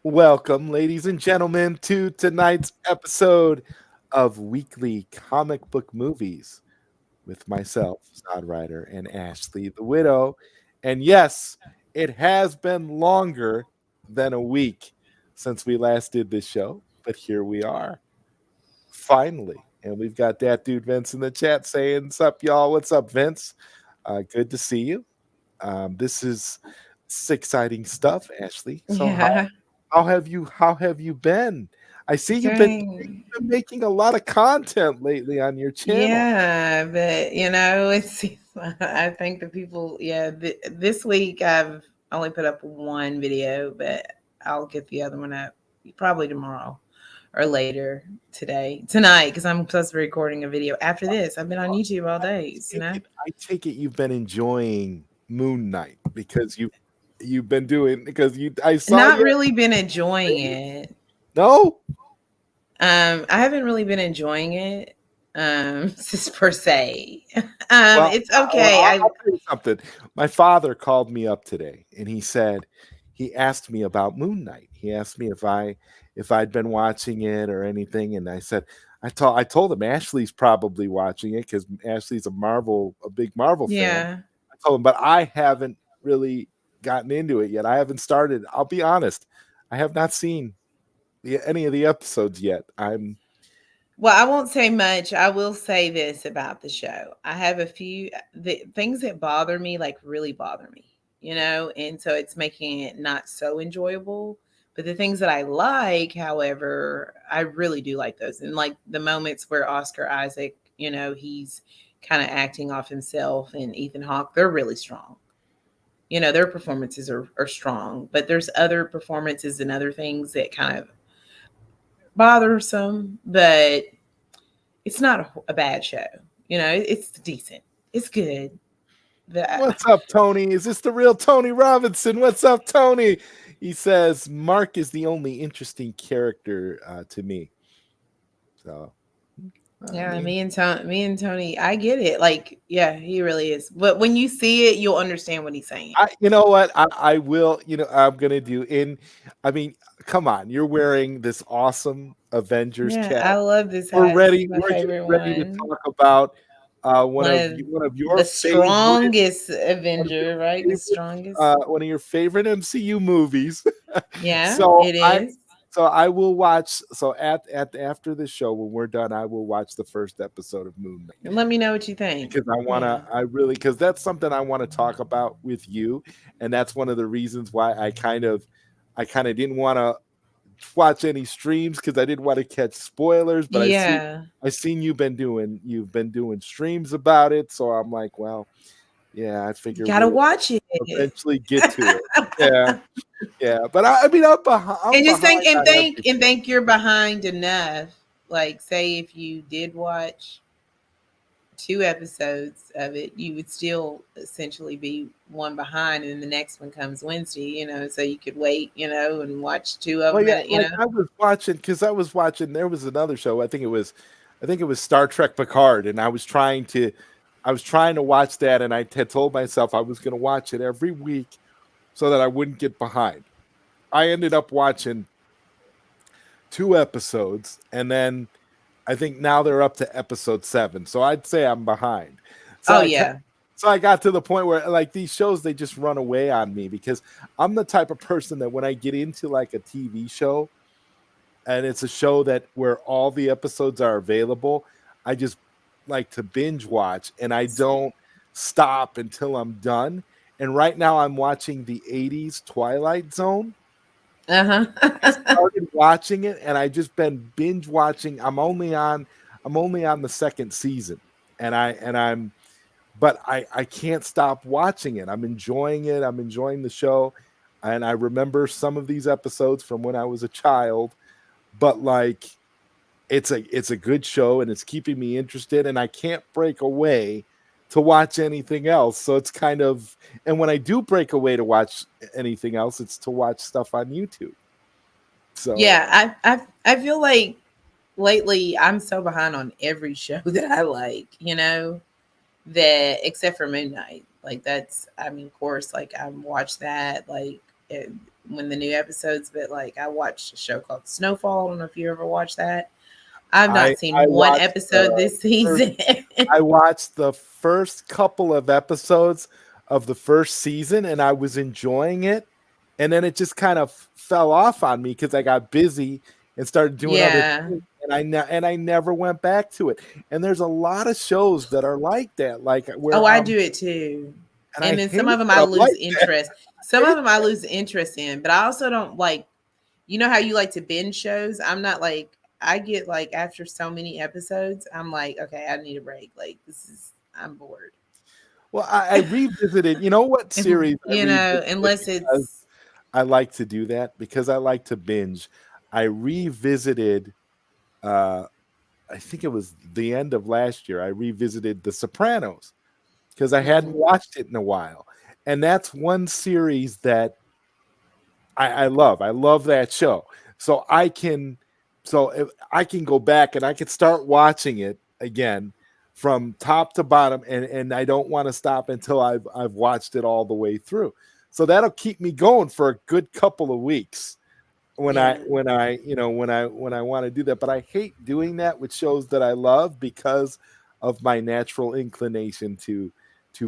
Welcome, ladies and gentlemen, to tonight's episode of Weekly Comic Book Movies with myself, ZodWriter, and Ashley the Widow. And yes, it has been longer than a week since we last did this show, but here we are, finally. And we've got that dude Vince in the chat saying, "What's up, y'all? What's up, Vince? Good to see you. This is exciting stuff, Ashley. So Yeah, how have you been? I see doing you've been making a lot of content lately on your channel. yeah, but it's I think the people this week I've only put up one video, but I'll get the other one up probably tomorrow or later tonight because I'm supposed to be recording a video after this. I've been on YouTube all days, I take it you've been enjoying Moon Knight because you've been doing because you I saw Not you. really been enjoying it. No? I haven't really been enjoying it, just per se. Well, It's well, okay. I'll tell you something. My father called me up today and he asked me about Moon Knight. He asked me if I'd been watching it or anything, and I told him Ashley's probably watching it because Ashley's a big Marvel fan. Yeah. I told him, but I haven't really gotten into it yet. I haven't started. I'll be honest. I have not seen any of the episodes yet. Well, I won't say much. I will say this about the show. I have a few things that bother me, like really bother me, and so it's making it not so enjoyable. But the things that I like, however, I really do like those. And like the moments where Oscar Isaac, he's kind of acting off himself, and Ethan Hawke, they're really strong. Their performances are strong, but there's other performances and other things that kind of bothersome, but it's not a bad show. It's decent. It's good. The, What's up, Tony? Is this the real Tony Robinson? What's up, Tony? He says Mark is the only interesting character to me. So, I yeah, mean, me and Tony, I get it. Like, yeah, he really is. But when you see it, you'll understand what he's saying. you know what? I will. I'm gonna do. I mean, come on. You're wearing this awesome Avengers Yeah, cap. I love this We're hat. This is ready. my We're getting favorite ready to one. talk about one One of of one of your the favorite strongest one of your Avenger, right? The favorite strongest. one of your favorite MCU movies. Yeah, so it I is. so I will watch. So at after the show when we're done, I will watch the first episode of Moon Knight And let me know what you think. because Yeah. because that's something I want to talk about with you, and that's one of the reasons why I kind of didn't want to watch any streams because I didn't want to catch spoilers. But Yeah. I seen you've been doing streams about it, so I'm like, well, yeah, I You figure gotta we'll watch it. eventually get to it. Yeah, yeah, but I mean, I'm behind. I'm And just behind think and on think and everything. think you're behind enough. Like, say if you did watch 2 episodes of it, you would still essentially be one behind, and the next one comes Wednesday, so you could wait, and watch two of Well, them yeah, at, like I was watching because I was watching. There was another show. I think it was Star Trek Picard, and I was trying to watch that, and I had told myself I was going to watch it every week so that I wouldn't get behind. I ended up watching 2 episodes, and then I think now they're up to episode 7. So I'd say I'm behind. So oh I ca- yeah. so I got to the point where like these shows they just run away on me because I'm the type of person that when I get into like a TV show and it's a show that where all the episodes are available, I just like to binge watch and I don't stop until I'm done. And right now I'm watching the 80s Twilight Zone. I Uh-huh. started watching it and I just been binge watching. I'm only on the second season. And but I can't stop watching it. I'm enjoying it. I'm enjoying the show. And I remember some of these episodes from when I was a child, but like it's a good show and it's keeping me interested and I can't break away to watch anything else. So it's kind of and when I do break away to watch anything else, it's to watch stuff on YouTube. So Yeah, I feel like lately I'm so behind on every show that I like, that except for Moon Knight. Like, that's, I mean, of course, like I watch that, like when the new episodes, but like I watched a show called Snowfall. I don't know if you ever watched that. I've not I seen one watched episode this first season. I watched the first couple of episodes of the first season and I was enjoying it. And then it just kind of fell off on me because I got busy and started doing other Yeah. things. And I never went back to it. And there's a lot of shows that are like that, like Oh, where I do it too. and I And then some hate of them that I I'm lose like that. interest. I Some of hate them I lose interest in, but I also don't like, you know how you like to binge shows? I'm not like, I get like after so many episodes, I'm like, okay, I need a break. Like this is, I'm bored. well, I revisited, you know what series I You know, revisited unless because it's I like to do that because I like to binge. I revisited uh I think it was the end of last year. I revisited The Sopranos because I hadn't mm, watched it in a while. And that's one series that I love. I love that show. So I can if I can go back and I can start watching it again from top to bottom and I don't want to stop until I've watched it all the way through. So that'll keep me going for a good couple of weeks yeah. when I want to do that. But I hate doing that with shows that I love because of my natural inclination to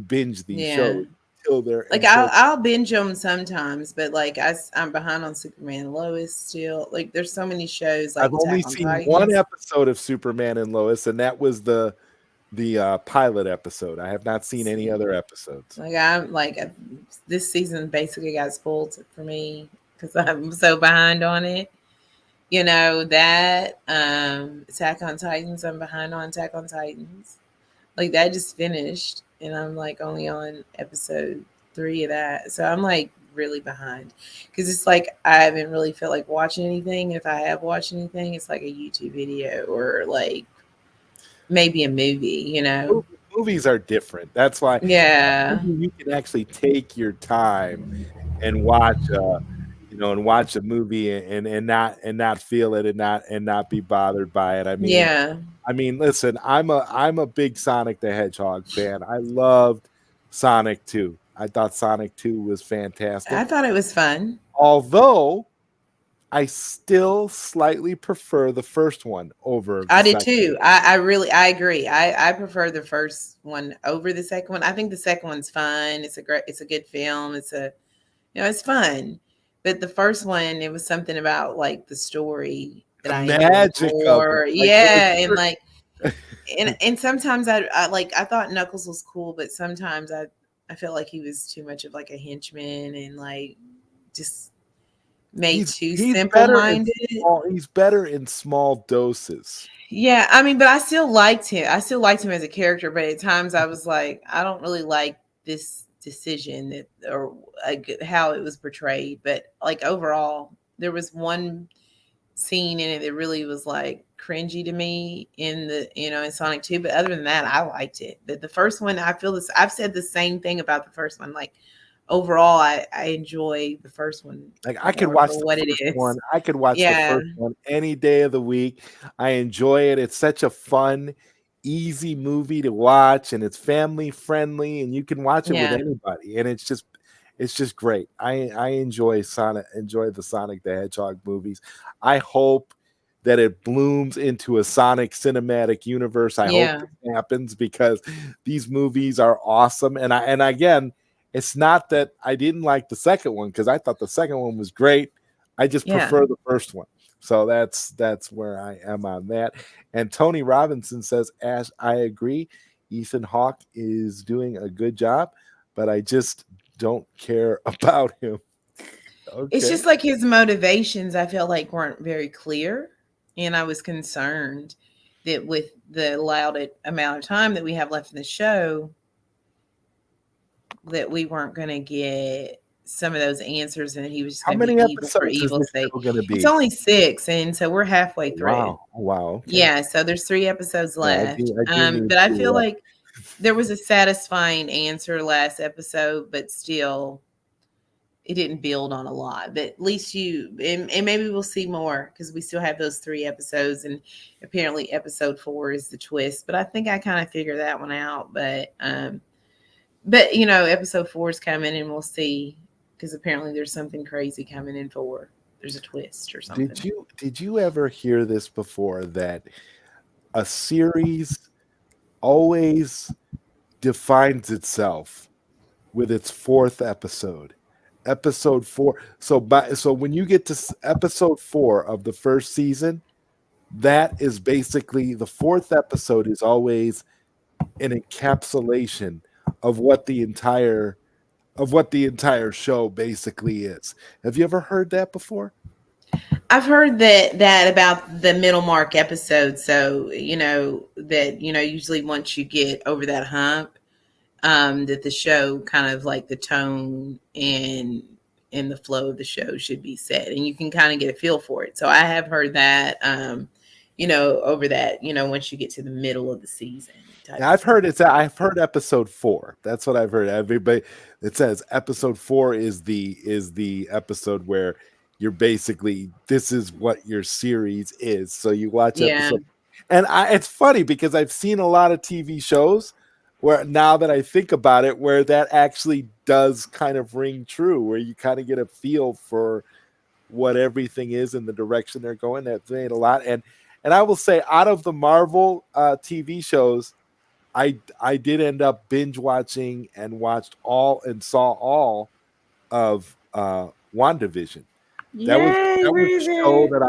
binge these Yeah. shows until they're Like until I'll binge them sometimes, but like I'm behind on Superman and Lois still. Like there's so many shows like I've only Attack on seen one Titans. episode of Superman and Lois, and that was the pilot episode. I have not seen any other episodes. Like I'm like this season basically got spoiled for me because I'm so behind on it. You know that Attack on Titans. I'm behind on Attack on Titans. Like that just finished, and I'm like only on episode 3 of that. So I'm like really behind because it's like I haven't really felt like watching anything. If I have watched anything, it's like a YouTube video or like maybe a movie. You know? Movies are different. That's why Yeah. you can actually take your time and watch and watch a movie and not feel it and not be bothered by it. Yeah. Listen, I'm a big Sonic the Hedgehog fan. I loved Sonic 2. I thought Sonic 2 was I fantastic. thought it was fun. Although I still slightly prefer the first one over the I did second. too. I really I agree. I prefer the first one over the second one. I think the second one's fun. It's a good film. It's fun. But the first one, it was something about like the story that The I enjoyed magic of it. more. Like there was Yeah, and like and sometimes I like I thought Knuckles was cool, but sometimes I felt like he was too much of like a henchman and like just made too he's simple better in minded. he's better in small doses. Yeah, I mean, but I still liked him. I still liked him as a character, but at times I was like, I don't really like this decision that or like how it was portrayed. But like overall, there was one scene in it that really was like cringy to me in in Sonic 2. But other than that, I liked it. But the first one, I feel this. I've said the same thing about the first one. Like overall, I enjoy the first one Like I could more watch for the what it first is. one. I could watch the Yeah, first one any day of the week. I enjoy it. It's such a fun, easy movie to watch, and it's family friendly, and you can watch it with yeah, anybody. And it's just great. I enjoy the Sonic the Hedgehog movies. I hope that it blooms into a Sonic cinematic universe. I hope yeah, this happens because these movies are awesome. And again, it's not that I didn't like the second one because I thought the second one was great. I just yeah. prefer the first one. So that's where I am on that. And Tony Robinson says, Ash, I agree. Ethan Hawke is doing a good job, but I just don't care about him. It's Okay. just like his motivations, I felt like weren't very clear. And I was concerned that with the allowed amount of time that we have left in the show, that we weren't going to get some of those answers and he was just How going to be many evil for episodes is evil's this sake. show going to It's be? only 6. And so we're halfway Oh, through. wow. Oh, wow. Okay. Yeah. So there's 3 episodes Yeah, left. I do need But I feel to. like there was a satisfying answer last episode, but still it didn't build on a lot, but at least and maybe we'll see more because we still have those 3 episodes, and apparently episode 4 is the twist. But I think I kind of figured that one out. But episode 4 is coming, and we'll see because apparently there's something crazy coming in Thor. There's a twist or something. Did you ever hear this before, that a series always defines itself with its fourth episode? Episode 4. So when you get to episode 4 of the first season, that is basically the fourth episode is always an encapsulation of what the entire show basically is. Have you ever heard that before? I've heard that about the middle mark episode. So that usually once you get over that hump, that the show kind of like the tone and the flow of the show should be set, and you can kind of get a feel for it. So I have heard that, over that, once you get to the middle of the season type Yeah, of thing. I've heard episode 4. That's what I've heard. Everybody, it says episode 4 is the episode where you're basically, this is what your series is. So you watch Yeah, episode, and it's funny because I've seen a lot of TV shows where, now that I think about it, where that actually does kind of ring true, where you kind of get a feel for what everything is and the direction they're going. That's made a lot. And I will say, out of the Marvel TV shows, I did end up binge watching and watched all and saw all of WandaVision. That was yay, that was a show Raven, that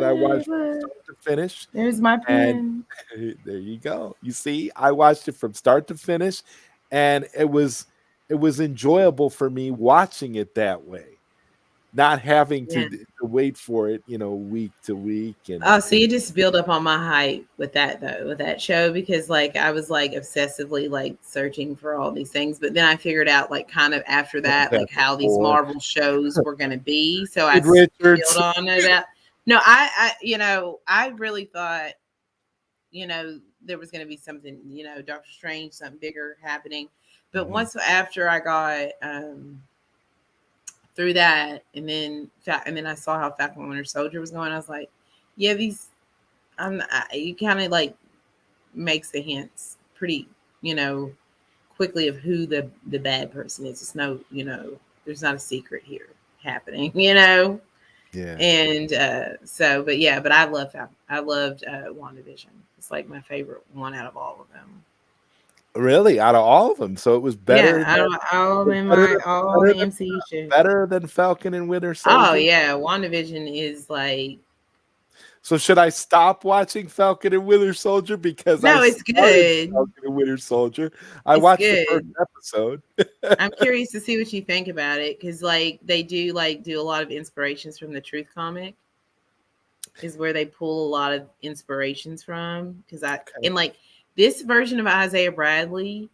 I yay, watched from start to finish. there's my And pen. there you go. You see, I watched it from start to finish, and it was enjoyable for me watching it that way, not having Yeah. to wait for it, week to week. Oh, so you just build up on my hype with that though, with that show, because like I was like obsessively like searching for all these things, but then I figured out like kind of after that like how these Before Marvel shows were going to be. So I Reed Richards. built on it. No, I really thought there was going to be something, Doctor Strange, something bigger happening. But Mhm. once after I got through that, and then I saw how Falcon and Winter Soldier was going, I was like, yeah, you kind of like makes the hints pretty, quickly of who the bad person is. It's no, there's not a secret here happening, Yeah. And but I loved WandaVision. It's like my favorite one out of all of them. Really, out of all of them, so it was Yeah, better I than don't all it was in better my than all better the than MCU shows. better than Falcon and Winter Oh Soldier? yeah, WandaVision is like So should I stop watching Falcon and Winter Soldier, because I no, it's started good. Falcon and Winter Soldier? I It's watched the first good. episode. I'm curious to see what you think about it, because like they do do a lot of inspirations from the Truth comic, is where they pull a lot of inspirations from. Because Okay. and like this version of Isaiah Bradley,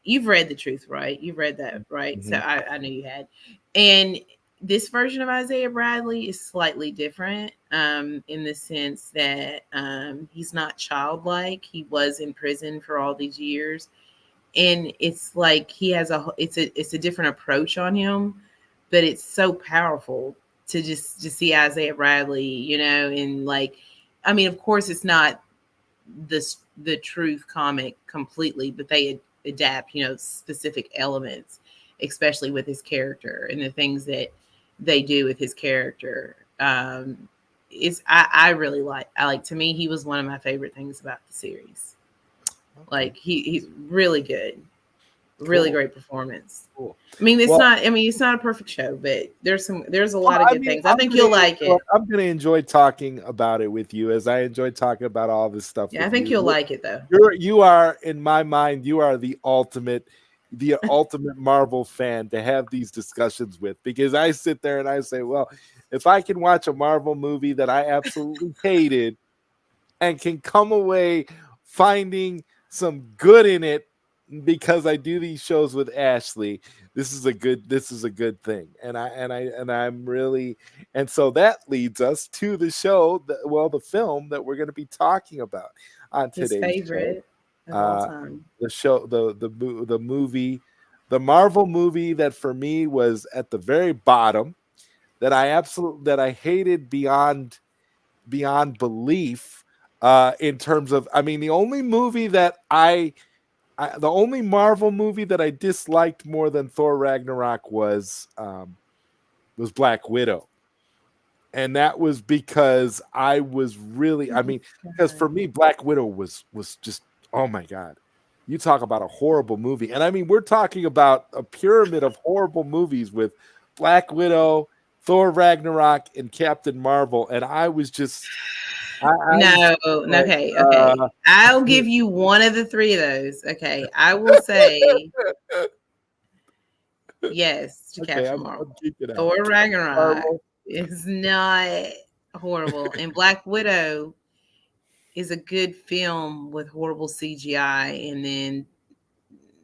you've read the Truth, right? You've read that, right? So Mhm. I knew you had. And this version of Isaiah Bradley is slightly different, in the sense that he's not childlike. He was in prison for all these years, and it's like he has it's a different approach on him, but it's so powerful to see Isaiah Bradley, and like, I mean, of course, it's not the Truth comic completely, but they adapt, specific elements, especially with his character and the things that they do with his character. Is I really I like, to me, he was one of my favorite things about the series. Okay. Like he's really good, really Cool. great performance. Cool. I mean, Well, it's not a perfect show, but there's a well, lot of I good mean, things. I think you'll like it. I'm gonna enjoy talking about it with you, as I enjoy talking about all this stuff Yeah, I with think you. you'll like it though. You are, in my mind, you are the ultimate Marvel fan to have these discussions with, because I sit there and I say, well, if I can watch a Marvel movie that I absolutely hated and can come away finding some good in it because I do these shows with Ashley, this is a good thing. And I'm really, and so that leads us to the show the film that we're going to be talking about on His today's show. favorite of all Uh time. the show the movie, the Marvel movie that for me was at the very bottom, that I hated beyond belief, in terms of, I mean, the only movie that I the only Marvel movie that I disliked more than Thor Ragnarok was Black Widow. And that was because I was really, I mean, because for me, Black Widow was just, oh my God. You talk about a horrible movie. And I mean, we're talking about a pyramid of horrible movies with Black Widow, Thor Ragnarok, and Captain Marvel. And I was just, I was No, just like, okay. I'll give you one of the three of those. Okay. I will say yes to okay, Captain I'm Marvel. geeking out. Thor Ragnarok Marvel. is not horrible. And Black Widow is a good film with horrible CGI, and then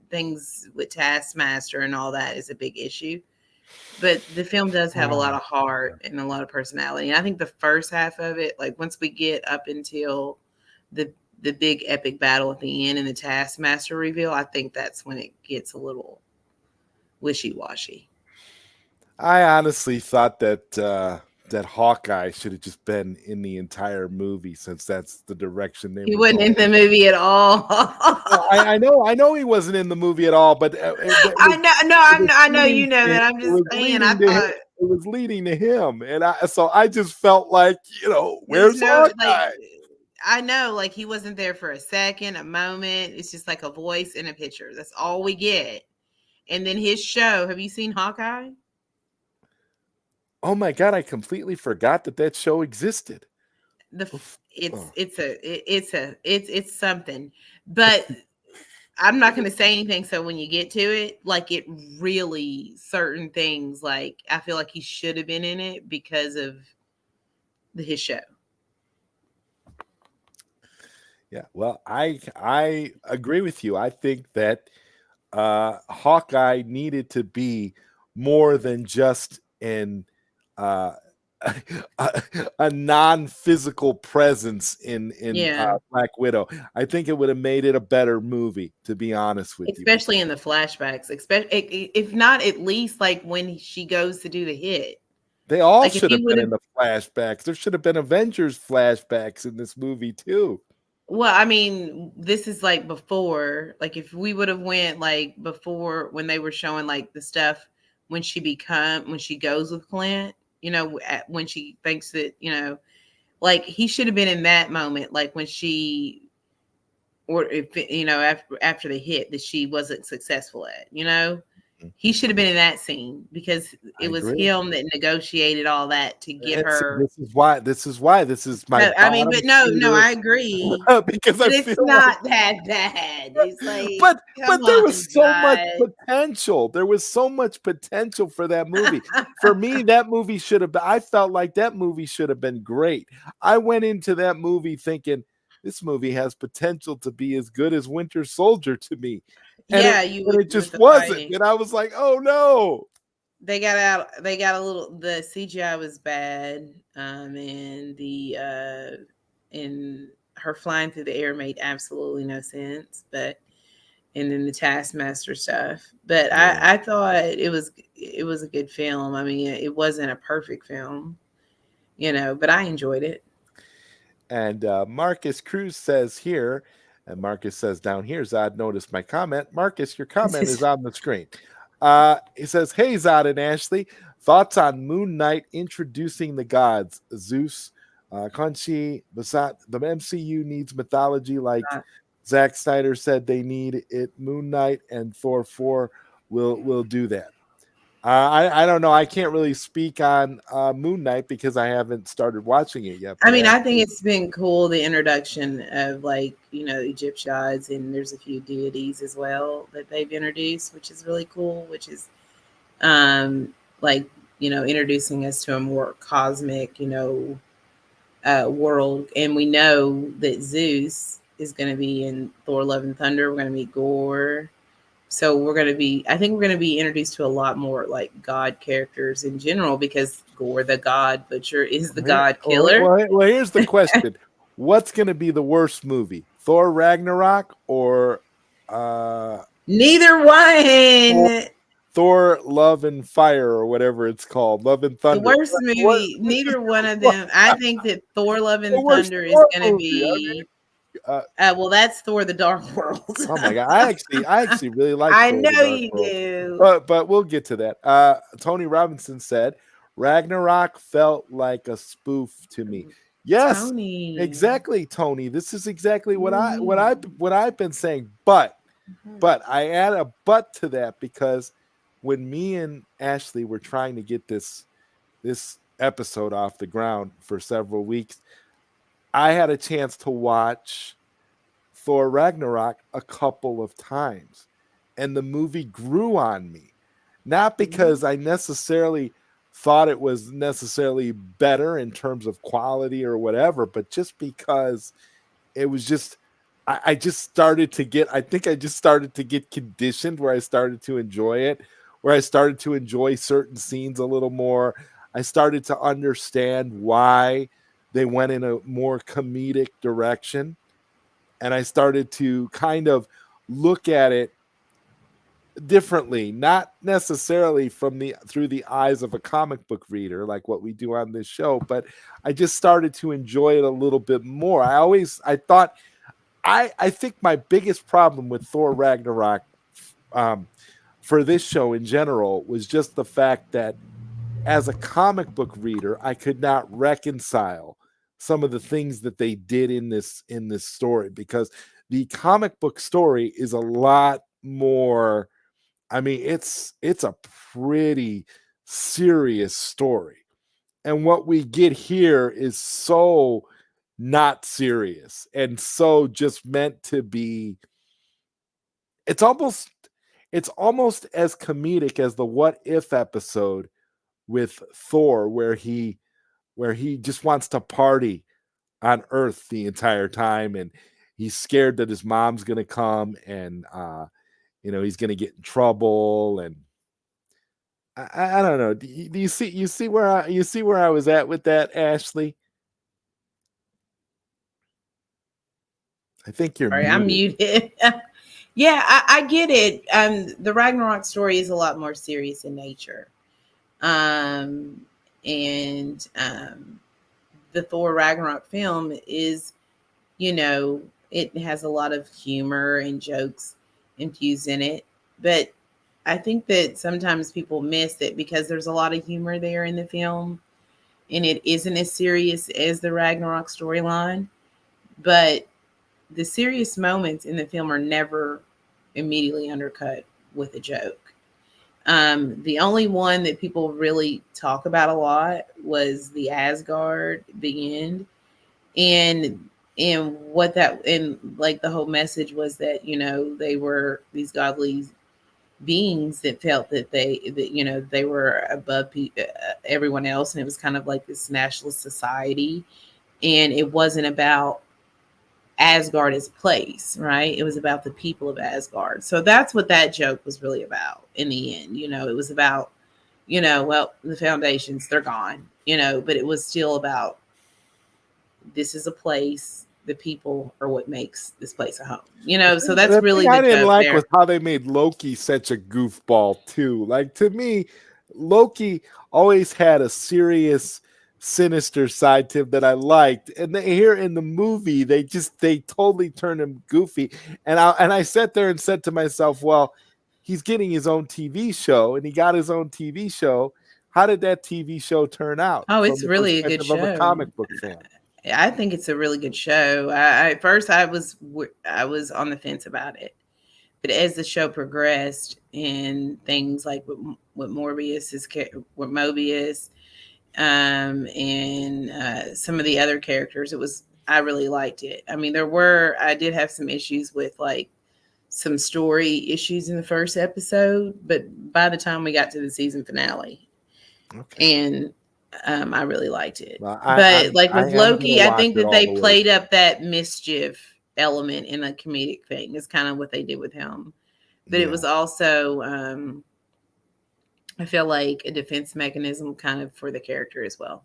things with Taskmaster and all that is a big issue. But the film does have a lot of heart and a lot of personality. And I think the first half of it, like once we get up until the big epic battle at the end and the Taskmaster reveal, I think that's when it gets a little wishy-washy. I honestly thought that that Hawkeye should have just been in the entire movie, since that's the direction they He were wasn't going. in the movie at all. Well, I know he wasn't in the movie at all, but I know you know that. I'm just saying. I thought it was leading to him, and I just felt like, there's where's no like. Hawkeye? I know, like he wasn't there for a second, a moment. It's just like a voice and a picture. That's all we get. And then his show. Have you seen Hawkeye? Oh my God, I completely forgot that show existed. It's something, but I'm not going to say anything. So when you get to it, like it really certain things, like I feel like he should have been in it because of his show. Yeah, well, I agree with you. I think that Hawkeye needed to be more than just a, a non-physical presence in Black Widow. I think it would have made it a better movie, to be honest with you. Especially in the flashbacks, if not at least like when she goes to do the hit. They all should have been in the flashbacks. There should have been Avengers flashbacks in this movie too. Well, I mean, this is like before, like if we would have went like before when they were showing like the stuff when she goes with Clint, when she thinks that, like he should have been in that moment, like when she, or if, after the hit that she wasn't successful at, he should have been in that scene because it was him that negotiated all that to get her. This is why. This is my. I mean, but no, I agree. Because it's not that bad. It's like, but there was so much potential. There was so much potential for that movie. For me, that movie should have been. I felt like that movie should have been great. I went into that movie thinking this movie has potential to be as good as Winter Soldier to me. And it just wasn't. Fighting. And I was like, oh no. They got a little, the CGI was bad. And her flying through the air made absolutely no sense. And then the Taskmaster stuff. But I thought it was a good film. I mean, it wasn't a perfect film, but I enjoyed it. And Marcus Cruz says here, and Marcus says down here, Zod noticed my comment. Marcus, your comment is on the screen. He says, hey, Zod and Ashley, thoughts on Moon Knight introducing the gods, Zeus, Khonshu, Basat. The MCU needs mythology like Zack Snyder said they need it. Moon Knight and Thor 4 will do that. I don't know. I can't really speak on Moon Knight because I haven't started watching it yet. I mean, I think it's been cool, the introduction of Egyptian gods, and there's a few deities as well that they've introduced, which is really cool, which is introducing us to a more cosmic, world. And we know that Zeus is going to be in Thor Love and Thunder. We're going to meet Gore. So I think we're going to be introduced to a lot more like God characters in general, because Gore the God Butcher is the God Killer. Well, here's the question. What's going to be the worst movie? Thor Ragnarok or neither one? Thor Love and Fire, or whatever it's called. Love and Thunder. The worst movie, neither one of them. I think that Thor Love and Thunder is going to be Well, that's Thor: The Dark World. Oh my god, I actually really like I Thor: The know Dark you World, do. but we'll get to that. Tony Robinson said Ragnarok felt like a spoof to me. Yes, Tony. exactly, Tony. This is exactly what I what I Mm. what I've been saying. But I add a but to that because when me and Ashley were trying to get this episode off the ground for several weeks, I had a chance to watch Thor Ragnarok a couple of times, and the movie grew on me. Not because I necessarily thought it was necessarily better in terms of quality or whatever, but just because it was just I just started to get I think I just started to get conditioned where I started to enjoy it, where I started to enjoy certain scenes a little more. I started to understand why they went in a more comedic direction, and I started to kind of look at it differently, not necessarily from the through the eyes of a comic book reader like what we do on this show, but I just started to enjoy it a little bit more. I thought I think my biggest problem with Thor Ragnarok, um, for this show in general, was just the fact that as a comic book reader, I could not reconcile some of the things that they did in this story, because the comic book story is a lot more. I mean, it's a pretty serious story, and what we get here is so not serious and so just meant to be. It's almost it's almost as comedic as the What If episode with Thor, where he just wants to party on Earth the entire time, and he's scared that his mom's gonna come, and he's gonna get in trouble. And I don't know. Do you see where I was at with that, Ashley? I think you're Sorry, I'm muted. muted. Yeah, I get it. The Ragnarok story is a lot more serious in nature. Um, and the Thor Ragnarok film is, you know, it has a lot of humor and jokes infused in it. But I think that sometimes people miss it because there's a lot of humor there in the film, and it isn't as serious as the Ragnarok storyline. But the serious moments in the film are never immediately undercut with a joke. The only one that people really talk about a lot was the Asgard, the end, and what that, and like the whole message was that they were these godly beings that felt that they were above everyone else, and it was kind of like this nationalist society, and it wasn't about Asgard as a place, right? It was about the people of Asgard. So that's what that joke was really about in the end. It was about, well, the foundations, they're gone, but it was still about this is a place, the people are what makes this place a home, The so thing, that's the thing really the I didn't joke like was there. how they made Loki such a goofball too. Like, to me, Loki always had a serious, sinister side to him that I liked, and here in the movie, they totally turned him goofy. And I sat there and said to myself, well, he's getting his own TV show, and he got his own TV show. How did that TV show turn out Oh, from it's the really a good perspective of a show. comic book fan? I think it's a really good show. At first I was on the fence about it, but as the show progressed and things like with with Mobius, and some of the other characters, I really liked it. I mean, I did have some issues with like some story issues in the first episode, but by the time we got to the season finale, Okay. and I really liked it. Well, But like I with am gonna Loki, I watch think it that all they the way played through. up that mischief element in a comedic thing. Is kind of what they did with him. But it Yeah. was also, I feel like a defense mechanism kind of for the character as well.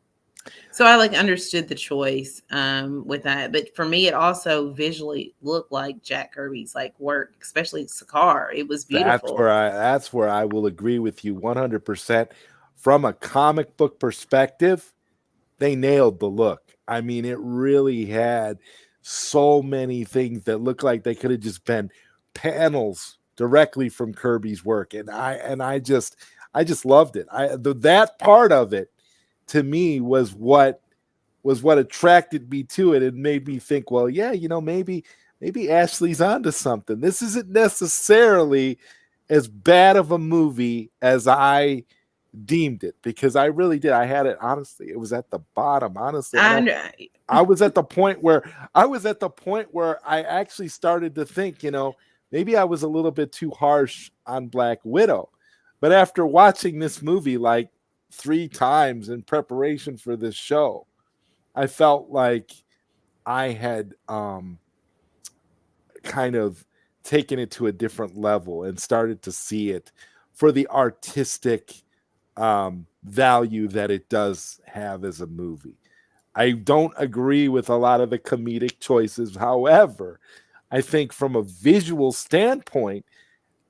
So I like understood the choice with that. But for me, it also visually looked like Jack Kirby's like work, especially Sakar. It was beautiful. That's where I will agree with you 100%. From a comic book perspective, they nailed the look. I mean, it really had so many things that look like they could have just been panels directly from Kirby's work, and I just loved it. That part of it to me was what attracted me to it and made me think, well, yeah, maybe Ashley's onto something. This isn't necessarily as bad of a movie as I deemed it, because I really did. I had it, honestly, it was at the bottom. Honestly, I was at the point where I actually started to think, maybe I was a little bit too harsh on Black Widow. But after watching this movie like 3 times in preparation for this show, I felt like I had kind of taken it to a different level and started to see it for the artistic value that it does have as a movie. I don't agree with a lot of the comedic choices. However, I think from a visual standpoint,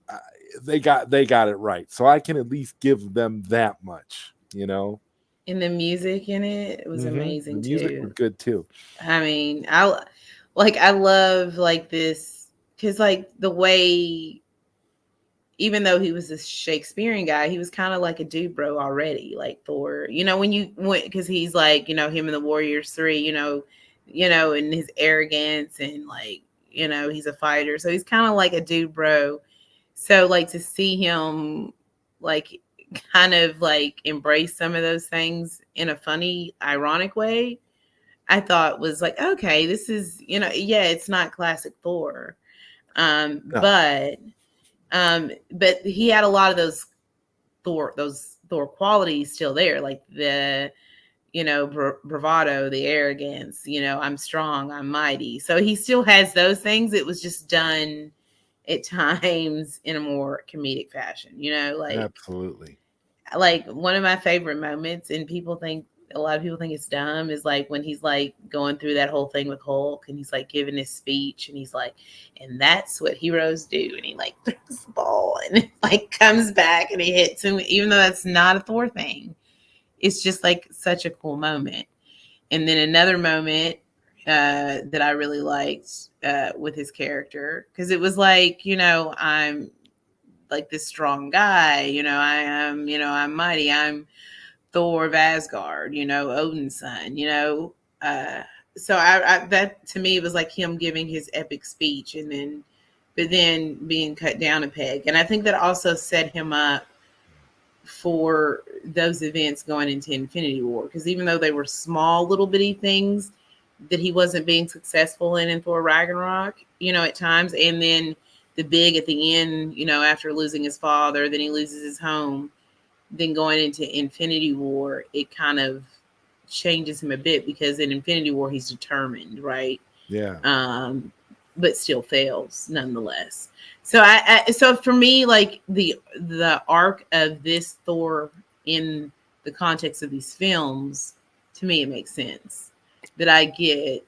uh, they got it right. So I can at least give them that much, And the music in it was The amazing music too. was good too. I mean, I love like this because like the way, even though he was this Shakespearean guy, he was kind of like a dude bro already, like Thor. When you went, because he's like, him in the Warriors 3, and his arrogance and like, he's a fighter, so he's kind of like a dude bro. So like to see him like kind of like embrace some of those things in a funny, ironic way, I thought was like, okay, this is, yeah, it's not classic Thor. Um, No, but but he had a lot of those Thor qualities still there, like the bravado, the arrogance. I'm strong, I'm mighty. So he still has those things. It was just done at times in a more comedic fashion. absolutely. Like one of my favorite moments, and a lot of people think it's dumb, is like when he's like going through that whole thing with Hulk and he's like giving his speech and he's like, and that's what heroes do, and he like throws the ball and it like comes back and he hits him, even though that's not a Thor thing. It's just like such a cool moment. And then another moment that I really liked with his character, because it was like, I'm like this strong guy, I'm mighty, I'm Thor of Asgard, Odin's son, uh so I that to me was like him giving his epic speech, and then but then being cut down a peg. And I think that also set him up for those events going into Infinity War, because even though they were small little bitty things that he wasn't being successful in Thor Ragnarok, at times, and then the big at the end, after losing his father, then he loses his home, then going into Infinity War, it kind of changes him a bit, because in Infinity War he's determined, right? Yeah. But still fails nonetheless. So so for me, like the arc of this Thor in the context of these films, to me it makes sense. That I get,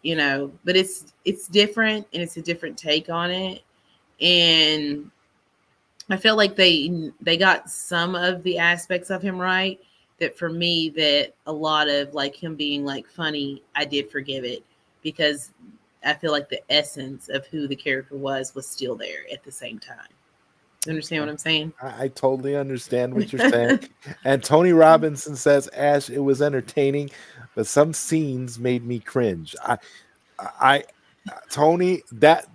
but it's different, and it's a different take on it. And I feel like they got some of the aspects of him right. That for me, that a lot of like him being like funny, I did forgive it, because I feel like the essence of who the character was still there at the same time. You understand what I'm saying? I totally understand what you're saying. And Tony Robinson says, Ash, it was entertaining, but some scenes made me cringe. I, Tony, that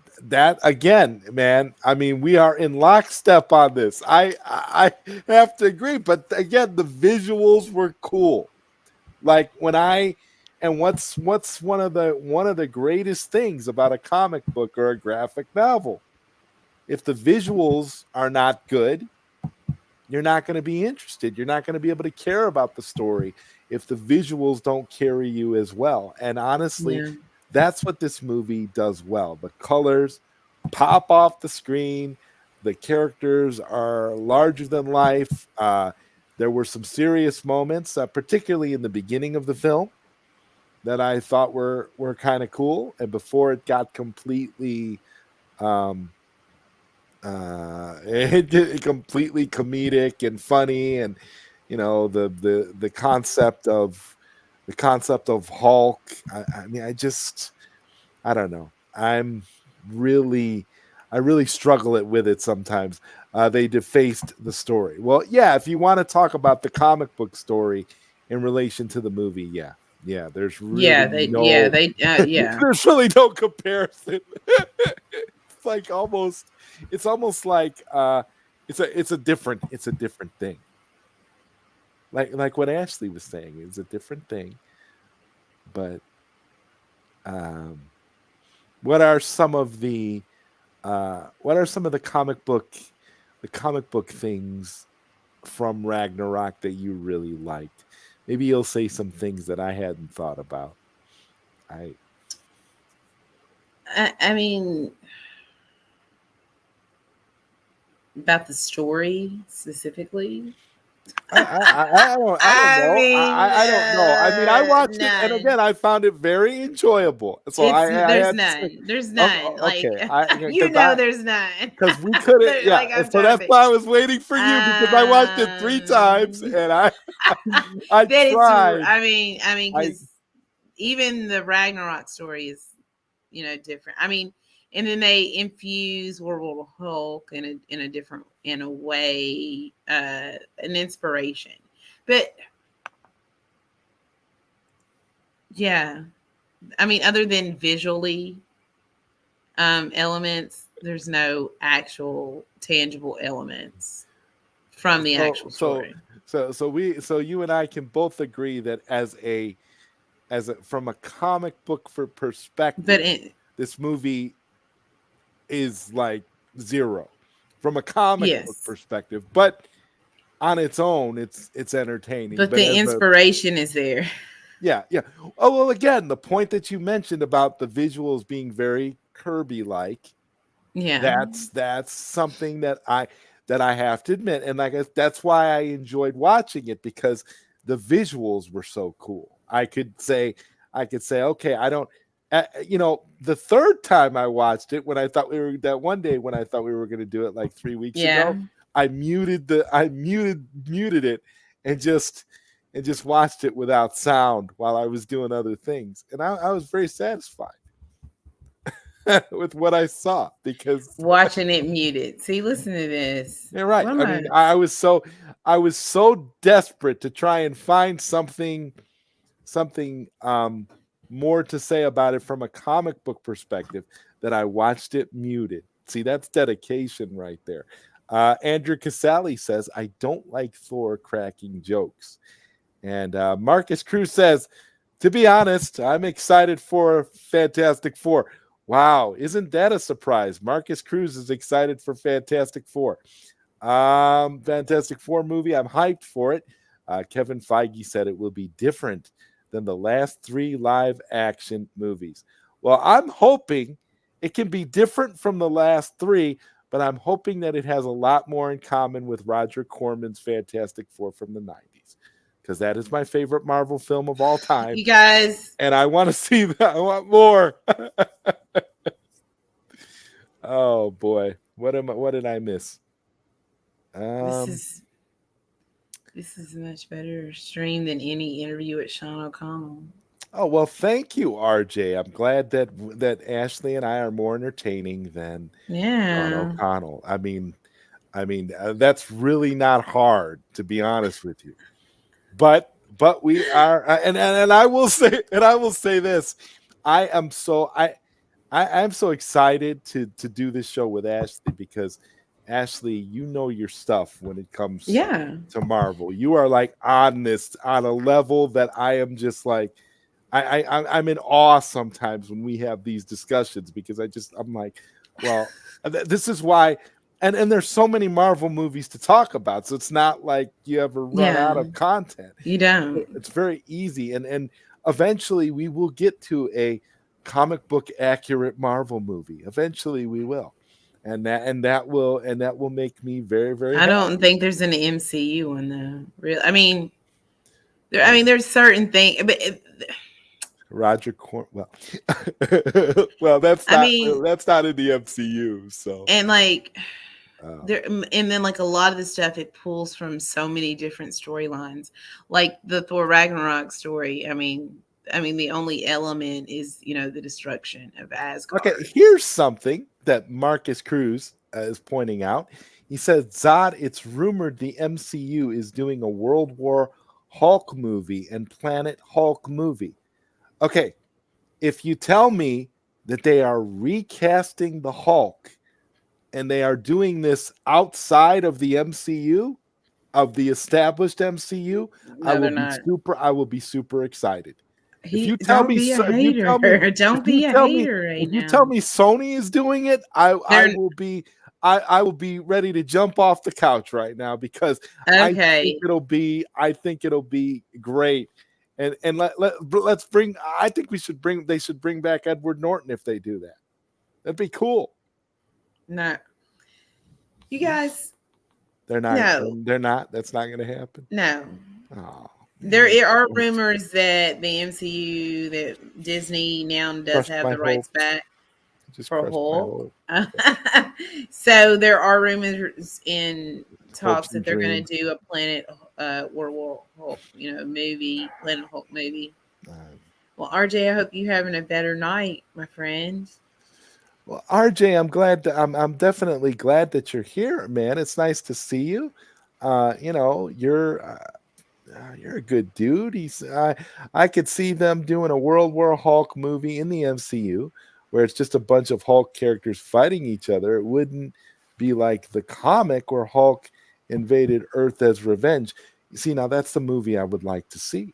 again, man. I mean, we are in lockstep on this. I have to agree, but again, the visuals were cool. Like what's one of the greatest things about a comic book or a graphic novel? If the visuals are not good, you're not going to be interested. You're not going to be able to care about the story if the visuals don't carry you as well. And honestly, Yeah. that's what this movie does well. The colors pop off the screen. The characters are larger than life. There were some serious moments, particularly in the beginning of the film, that I thought were kind of cool. And before it got completely um, completely comedic and funny, and the concept of Hulk. I mean, I just I don't know. Really, I really struggle it with it sometimes. They defaced the story. Well, yeah, if you want to talk about the comic book story in relation to the movie, yeah, yeah, there's really no, yeah. there's really no comparison. It's like almost, it's almost like it's a different thing. Like what Ashley was saying, it's a different thing. But um, what are some of the what are some of the comic book things from Ragnarok that you really liked? Maybe you'll say some things that I hadn't thought about. I I mean, about the story specifically. I don't I know. mean, I don't know. I mean, I watched it, and none. again, I found it very enjoyable. So I There's had to say, none. There's none. Like okay, I you because know, there's none. we couldn't, There, yeah. like And I'm so trying to that's think. why I was waiting for you because I watched it 3 times, Um, and I that is. tried. I Because even the Ragnarok story is, different. I mean, and then they infuse World War Hulk in a different in a way, an inspiration. But yeah, I mean, other than visually elements, there's no actual tangible elements from the so actual so story. so you and I can both agree that as a from a comic book for But perspective, this movie is like zero from a comic book yes, perspective, but on its own, it's entertaining. but But the as a inspiration is there. yeah, yeah. Oh well, again, the point that you mentioned about the visuals being very Kirby like, Yeah, that's something that I have to admit, and that's why I enjoyed watching it because the visuals were so cool. I could say, okay, I don't. The third time I watched it, when I thought we were that one day when I thought we were going to do it like 3 weeks yeah. ago, I muted it and just watched it without sound while I was doing other things, and I was very satisfied with what I saw because Watching it muted. See, listen to this. you're right. What am I I? mean, I was so desperate to try and find something more to say about it from a comic book perspective that I watched it muted. See, that's dedication right there. Andrew Casali says, I don't like Thor cracking jokes. And Marcus Cruz says, to be honest, I'm excited for Fantastic Four. Wow, isn't that a surprise? Marcus Cruz is excited for Fantastic Four. Fantastic Four movie. I'm hyped for it. Kevin Feige said it will be different than the last 3 live action movies. Well, I'm hoping it can be different from the last 3, but I'm hoping that it has a lot more in common with Roger Corman's Fantastic Four from the 90s, because that is my favorite Marvel film of all time. You guys, And I want to see that. I want more. Oh boy, what did I miss? this Um, is this is a much better stream than any interview with Sean O'Connell. oh well, thank you, RJ. I'm glad that Ashley and I are more entertaining than Sean Yeah. O'Connell. That's really not hard, to be honest with you. But we are, and I will say this. I am so I'm so excited to do this show with Ashley because Ashley, you know your stuff when it comes Yeah. to Marvel. You are like on this on a level that I am just like I'm in awe sometimes when we have these discussions because I'm like, well, this is why. And there's so many Marvel movies to talk about, so it's not like you ever run out Yeah. of content. You don't. It's very easy, and eventually we will get to a comic book accurate Marvel movie. Eventually we will, and that will make me very very I don't happy. think there's an MCU one though. Real. I mean, Oh, there's certain things, but Roger Corn. Well, well, I mean, that's not in the MCU. So, and like um, there, and then like a lot of the stuff it pulls from so many different storylines, like the Thor Ragnarok story. I mean, I mean, the only element is, the destruction of Okay, Asgard. here's something that Marcus Cruz is pointing out. He says, Zod, it's rumored the MCU is doing a World War Hulk movie and Planet Hulk movie. Okay, if you tell me that they are recasting the Hulk and they are doing this outside of the MCU, of the established MCU, No, they're not. I will be super excited. If He you tell don't me be a if you hater. tell me if Don't you be a tell me hater right if you tell now. me Sony is doing it, I They're will be I will be ready to jump off the couch right now because okay. I think it'll be great. And let's bring I think they should bring back Edward Norton if they do that. That'd be cool. No, you guys, They're not no, they're not that's not going to happen. no. Oh, There man. are rumors that the MCU, that Disney now does Crushed have my the rights hopes. back Just for crushed my Hulk. hope. So there are rumors in talks Hopes that and they're going dreams. to do a Planet World War Hulk, movie, Planet Hulk movie. Uh, Well, RJ, I hope you having a better night, my friend. well, RJ, I'm definitely glad that you're here, man. It's nice to see you. You're a good dude. I could see them doing a World War Hulk movie in the MCU where it's just a bunch of Hulk characters fighting each other. It wouldn't be like the comic where Hulk invaded Earth as revenge. You see, now that's the movie I would like to see.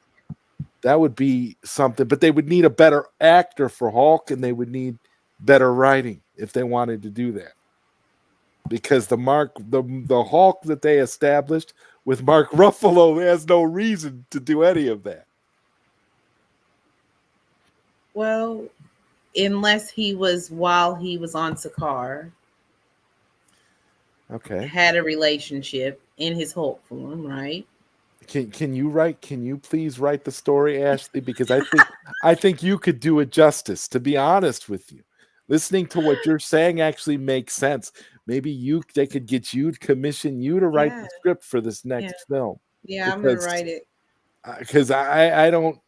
That would be something, but they would need a better actor for Hulk and they would need better writing if they wanted to do that. Because the Hulk that they established with Mark Ruffalo has no reason to do any of that. Well, unless he was while he was on Sakaar, Okay. had a relationship in his Hulk form, right? Can you please write the story, Ashley? Because I think you could do it justice, to be honest with you. Listening to what you're saying actually makes sense. Maybe they could get you to commission you to write Yeah, the script for this yeah, next film. yeah. I'm gonna Because write it. I don't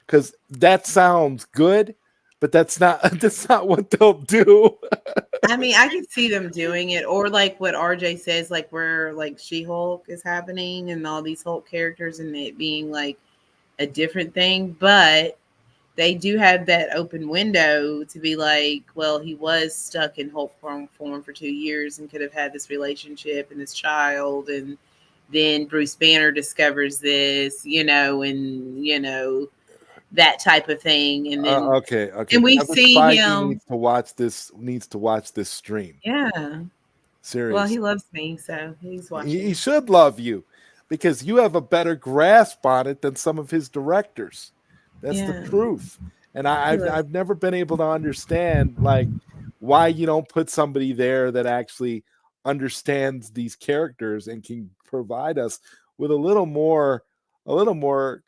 because that sounds good, but that's not that's not what they'll do. I mean, I could see them doing it, or like what RJ says, like where like She Hulk is happening and all these Hulk characters, and it being like a different thing. But they do have that open window to be like, well, he was stuck in Hulk form for 2 years and could have had this relationship and this child, and then Bruce Banner discovers this, and that type of thing, and then Okay. and we Kevin see Feige him. needs to watch this stream. Yeah. Well, he Seriously. loves me, so he's He watching. should love you because you have a better grasp on it than some of his directors. That's the Yeah, truth. And he loves. I've never been able to understand like why you don't put somebody there that actually understands these characters and can provide us with a little more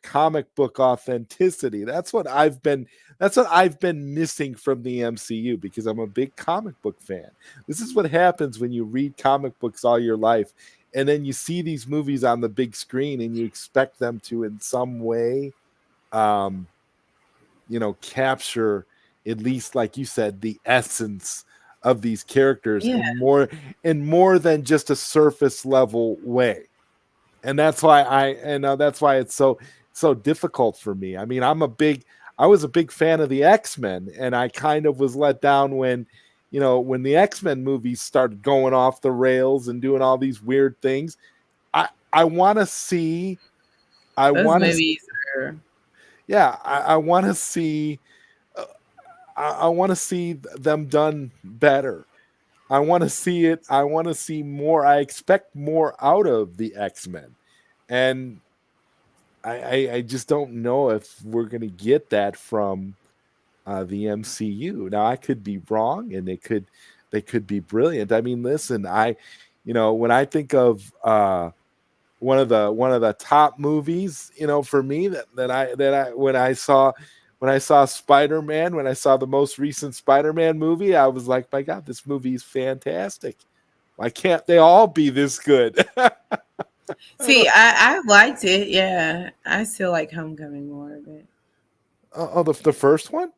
comic book authenticity. That's what I've been missing from the MCU because I'm a big comic book fan. This is what happens when you read comic books all your life and then you see these movies on the big screen and you expect them to in some way um capture at least like you said the essence of these characters Yeah, in more than just a surface level way. And that's why it's so difficult for me. I mean, I was a big fan of the X-Men and I kind of was let down when when the X-Men movies started going off the rails and doing all these weird things. I want to see I those want to movies are. yeah, I want to see uh, I want to see them done better. I want to see it. I want to see more. I expect more out of the X-Men. And I just don't know if we're going to get that from the MCU. Now I could be wrong, and they could be brilliant. I mean, listen, when I think of one of the top movies, for me that I when I saw Spider-Man, when I saw the most recent Spider-Man movie, I was like, my God, this movie is fantastic. Why can't they all be this good? I See, don't, I liked it. Yeah, I still like Homecoming more, but the first one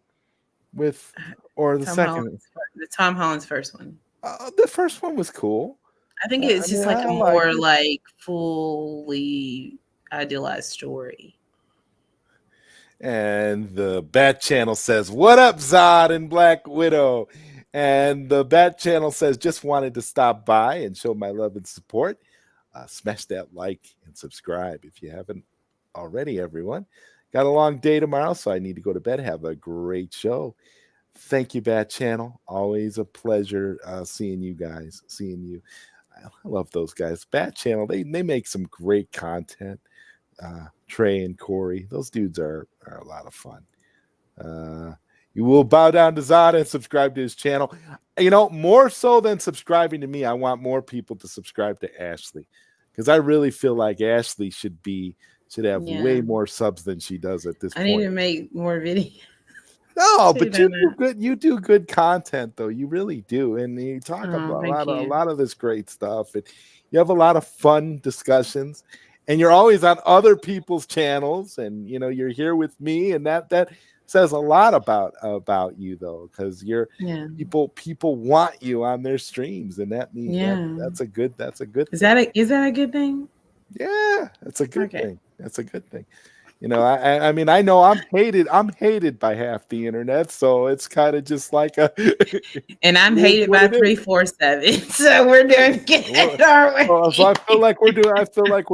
with, or the Tom Holland's second? the Tom Holland's first one. The first one was cool. I think I it's mean, just like I a liked more it. like fully idealized story. And the Bat Channel says, "What up, Zod and Black Widow?" And the Bat Channel says, "Just wanted to stop by and show my love and support. Smash that like and subscribe if you haven't already, everyone. Got a long day tomorrow, so I need to go to bed. Have a great show. Thank you, Bat Channel. Always a pleasure seeing you guys, seeing you. I love those guys. Bat Channel, they make some great content. Trey and Corey, those dudes are a lot of fun. Uh, you will bow down to Zod and subscribe to his channel. You know, more so than subscribing to me, I want more people to subscribe to Ashley, because I really feel like Ashley should have way Yeah. more subs than she does at this I need point. to make more videos. No, Too, but you don't do I? good. You do good content, though. You really do, and you talk Oh, about thank a you. lot of this great stuff. And you have a lot of fun discussions, and you're always on other people's channels. And you know you're here with me, and that says a lot about you, though, because you're Yeah. people want you on their streams, and that means Yeah. that's a good Is thing. that a good thing? Yeah, that's a good Okay. thing. That's a good thing. You know, I mean, I know I'm hated by half the internet, so it's kind of just like a it And I'm is hated what by it is. 347. So we're doing Well, good, aren't so we? I feel like we're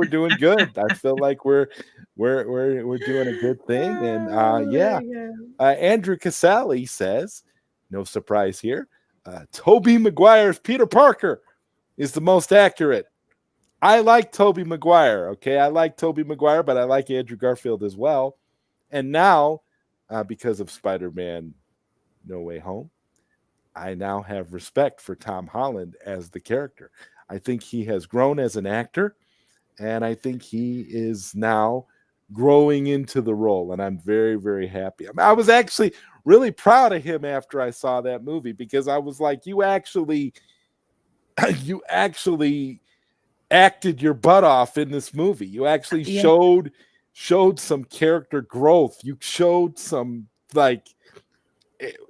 doing good. I feel like we're doing a good thing. And Oh yeah, my god. Andrew Casale says, no surprise here. Toby Maguire's Peter Parker is the most accurate. I like Toby Maguire. Okay, I like Toby Maguire, but I like Andrew Garfield as well. And now, because of Spider-Man: No Way Home, I now have respect for Tom Holland as the character. I think he has grown as an actor, and I think he is now growing into the role, and I'm very, very happy. I mean, I was actually really proud of him after I saw that movie, because I was like, you actually acted your butt off in this movie. You actually Yeah. showed some character growth. You showed some, like,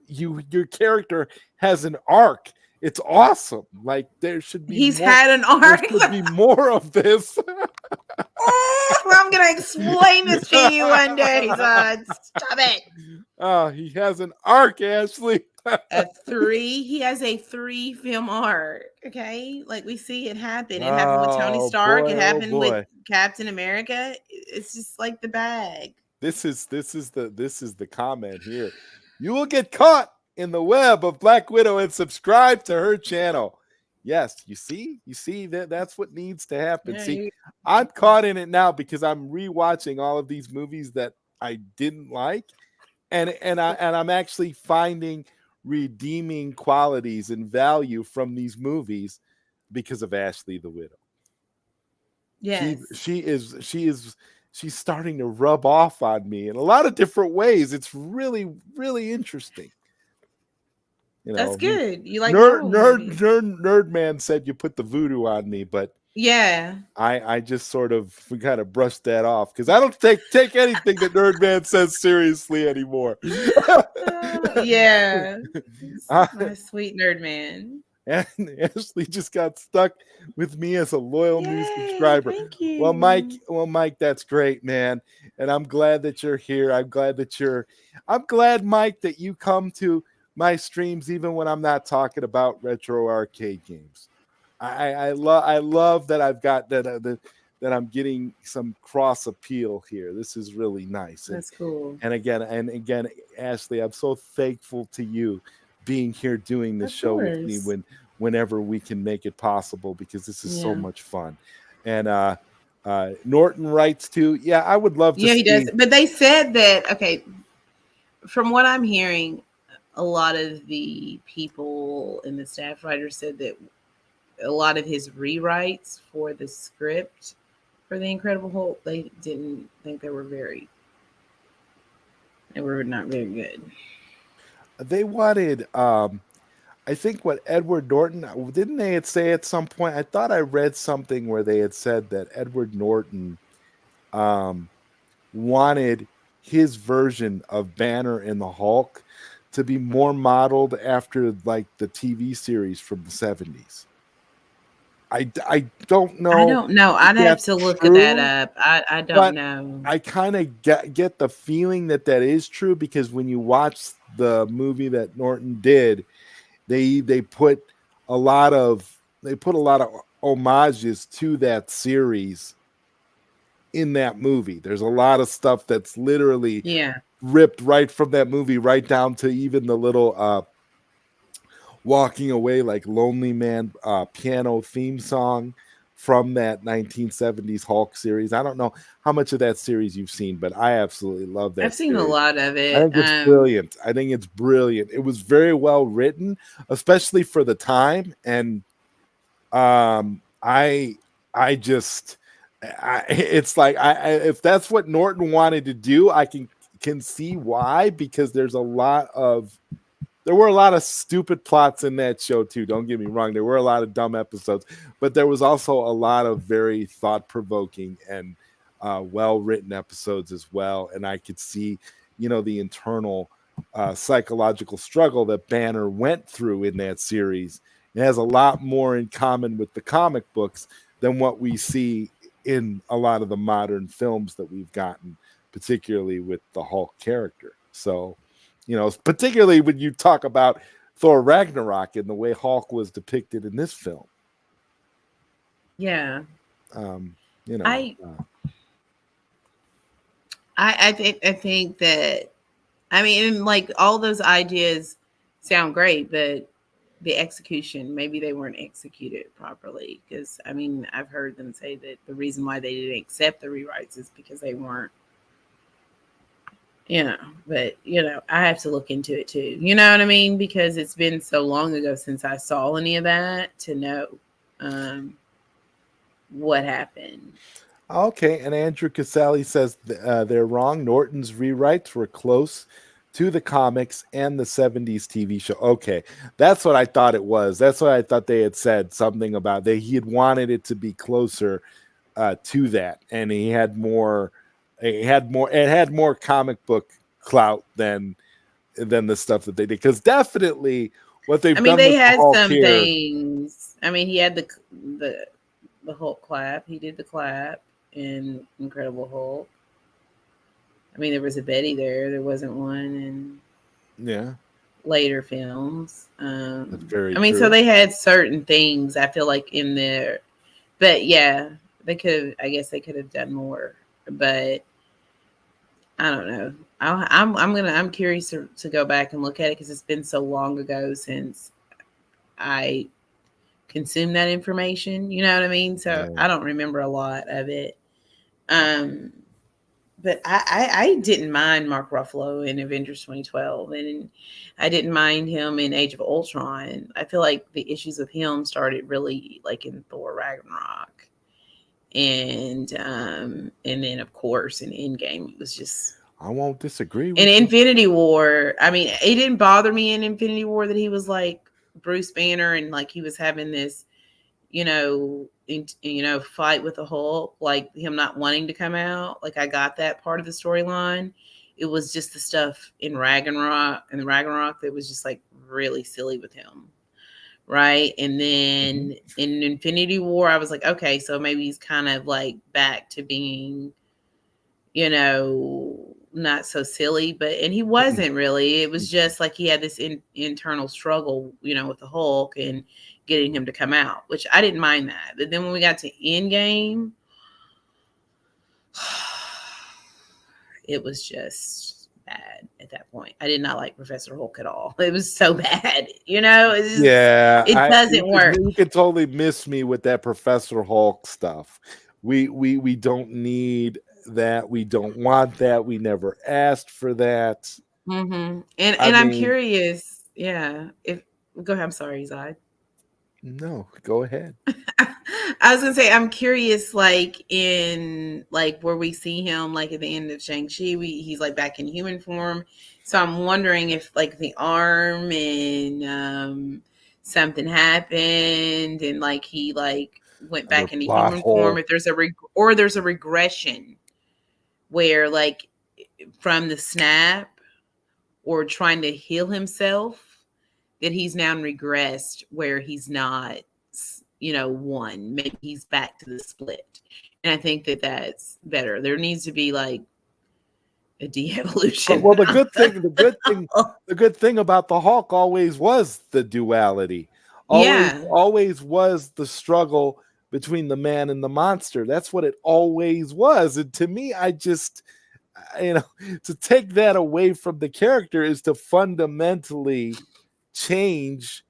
your character has an arc. It's awesome. Like, He's had an there arc. should be more of this. I'm gonna explain this to you one day, Zod. Stop it. He has an arc, Ashley. He has a 3 film arc. Okay, like we see it happen. It happened with Tony Oh Stark. boy, It oh happened with boy. Captain America. It's just like the bag. This is the comment here. You will get caught in the web of Black Widow and subscribe to her channel. Yes, you see that's what needs to happen. Yeah, See, I'm caught in it now because I'm rewatching all of these movies that I didn't like, and I'm actually finding redeeming qualities and value from these movies because of Ashley the Widow. she yes, she is she is she's starting to rub off on me in a lot of different ways. It's really, really interesting. You that's know, good. You like Marvel movies? nerd man said you put the voodoo on me, but Yeah, I just sort of, we kind of brushed that off because I don't take anything that nerd man says seriously anymore. yeah. Uh, My sweet nerd man. and Ashley just got stuck with me as a loyal new Yay! subscriber. Thank you. Well, Mike, that's great, man. And I'm glad that you're here. I'm glad, Mike, that you come to my streams even when I'm not talking about retro arcade games. I love that I've got that I'm getting some cross appeal here. This is really nice. That's cool. And again, Ashley, I'm so thankful to you being here doing this Of show with me course. whenever we can make it possible, because this is so Yeah. much fun. And Norton writes too. Yeah, I would love to Yeah, he does. see. But they said that, okay, from what I'm hearing, a lot of the people in the staff writers said that a lot of his rewrites for the script for the Incredible Hulk, they didn't think they were not very good. They wanted I think what Edward Norton, didn't they say at some point? I thought I read something where they had said that Edward Norton um, wanted his version of Banner and the Hulk to be more modeled after like the TV series from the 70s. I don't I know don't know. if I'd have that's to look at that true, up. I don't but know. I kind of get the feeling that that is true because when you watch the movie that Norton did, they put a lot of homages to that series in that movie. There's a lot of stuff that's literally Yeah. ripped right from that movie, right down to even the little walking away like Lonely Man piano theme song from that 1970s Hulk series. I don't know how much of that series you've seen, but I absolutely love I've that seen a series. lot of I it. think it's brilliant. I think it's brilliant. It was very well written, especially for the time. And I just it's like if that's what Norton wanted to do, I can see why, because there were a lot of stupid plots in that show too. Don't get me wrong. There were a lot of dumb episodes, but there was also a lot of very thought provoking and well written episodes as well. And I could see, the internal psychological struggle that Banner went through in that series. It has a lot more in common with the comic books than what we see in a lot of the modern films that we've gotten, particularly with the Hulk character. So, particularly when you talk about Thor Ragnarok and the way Hulk was depicted in this film. Yeah. Um, you know, I I think that, I mean, like, all those ideas sound great, but the execution, maybe they weren't executed properly. Because, I mean, I've heard them say that the reason why they didn't accept the rewrites is because they weren't, you know. But I have to look into it too. You know what I mean? Because it's been so long ago since I saw any of that to know um, what happened. okay, and Andrew Casale says they're wrong. Norton's rewrites were close to the comics and the 70s TV show. Okay, that's what I thought it was. That's what I thought they had said something about. He had wanted it to be closer to that, and he had more. It had more comic book clout than the stuff that they did. Because definitely what I they've mean, done they with the had Hulk some here. things. I mean, he had the the Hulk clap. He did the clap in Incredible Hulk. I mean, there was a Betty there. There wasn't one in Yeah, later films. that's very I mean, so true. they had certain things, I feel like, in there. But yeah, they could have. I guess they could have done more. But I don't know. I'm curious to go back and look at it because it's been so long ago since I consume that information. You know what I mean? So Yeah. I don't remember a lot of it. Um, but I didn't mind Mark Ruffalo in Avengers 2012, and I didn't mind him in Age of Ultron. I feel like the issues with him started really like in Thor Ragnarok, and then of course in Endgame it was just. I won't disagree In with you. Infinity War, I mean, it didn't bother me in Infinity War that he was like Bruce Banner and like he was having this fight with the Hulk, like him not wanting to come out. Like I got that part of the storyline. It was just the stuff in Ragnarok that was just like really silly with him. Right. And Mhm. then in Infinity War, I was like, okay, so maybe he's kind of like back to being, not so silly, and he Mm-mm. wasn't really. It was just like he had this internal struggle, with the Hulk and getting him to come out, which I didn't mind that. But then when we got to Endgame, it was just bad at that point. I did not like Professor Hulk at all. It was so bad, Yeah, it I doesn't work. you could totally miss me with that Professor Hulk stuff. We don't need that. We don't want that. We never asked for that. I And I'm mean, curious, yeah. If Go ahead, I'm sorry, Zod. no, go ahead. I was gonna say I'm curious, like in like where we see him, like at the end of Shang-Chi, he's like back in human form. So I'm wondering if like the arm and something happened and like he like went Another back into plot human form. hole. If there's a or there's a regression where like from the snap or trying to heal himself, that he's now regressed where he's not, one. Maybe he's back to the split. And I think that that's better. There needs to be like a de-evolution. Well, the good thing about the Hulk always was the duality. Yeah. Always was the struggle between the man and the monster. That's what it always was. And to me, I just, to take that away from the character is to fundamentally change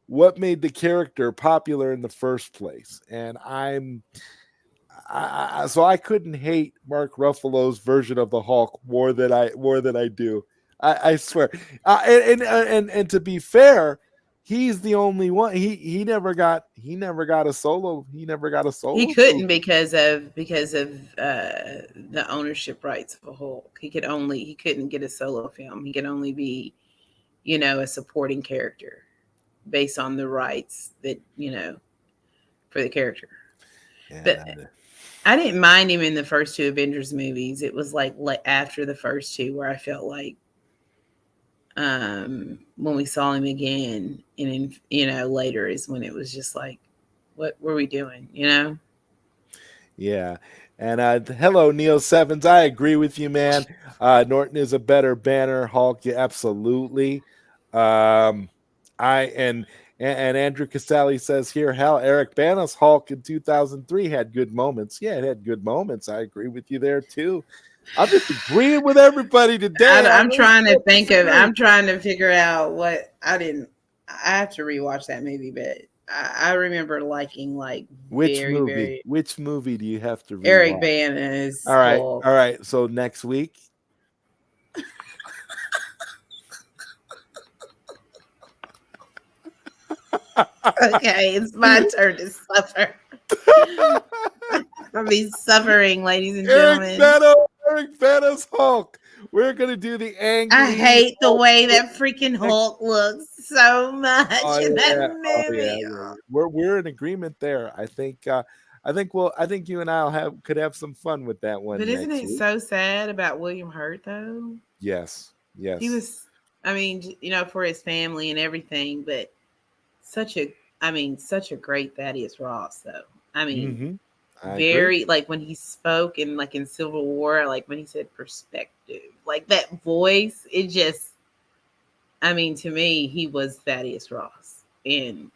what made the character popular in the first place. And so I couldn't hate Mark Ruffalo's version of the Hulk more than I do. I swear. And to be fair, he's the only one. He never got a solo. He never got a solo. He couldn't because of the ownership rights for Hulk. He couldn't get a solo film. He could only be, a supporting character based on the rights that for the character. Yeah. But I didn't mind him in the first two Avengers movies. It was like after the first two where I felt like when we saw him again and later is when it was just like, what were we doing, Yeah. And hello, Neil Sevens. I agree with you, man. Norton is a better Banner Hulk. Yeah, absolutely. And Andrew Casali says here, hell, Eric Bana's Hulk in 2003 had good moments. Yeah, it had good moments. I agree with you there too. I'm just agreeing with everybody today. I'm trying to figure out what I have to rewatch that movie, but I remember liking which movie do you have to rewatch? Eric Bana's Hulk. All right. So next week. Okay, it's my turn to suffer. I'll be suffering, ladies and gentlemen. Eric Bana's Hulk. We're gonna do the angry. I hate the way that freaking Hulk looks so much in that movie. Yeah. We're in agreement there. I think you and I could have some fun with that one. But isn't it so sad about William Hurt though? Yes. He was, for his family and everything, but such a great Thaddeus Ross though. Very agree. When he spoke in in Civil War, when he said perspective, that voice, it just, to me, he was Thaddeus Ross. And,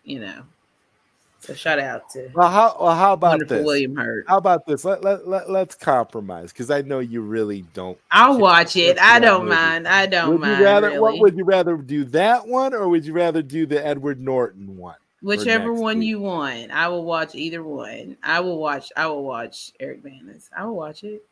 so shout out to how about this? William Hurt. How about this? Let's compromise because I know you really don't. I'll watch it. I don't mind. I don't mind. What would you rather do, that one, or would you rather do the Edward Norton one? Whichever one you want. I will watch either one. I will watch Eric Bana's. I will watch it.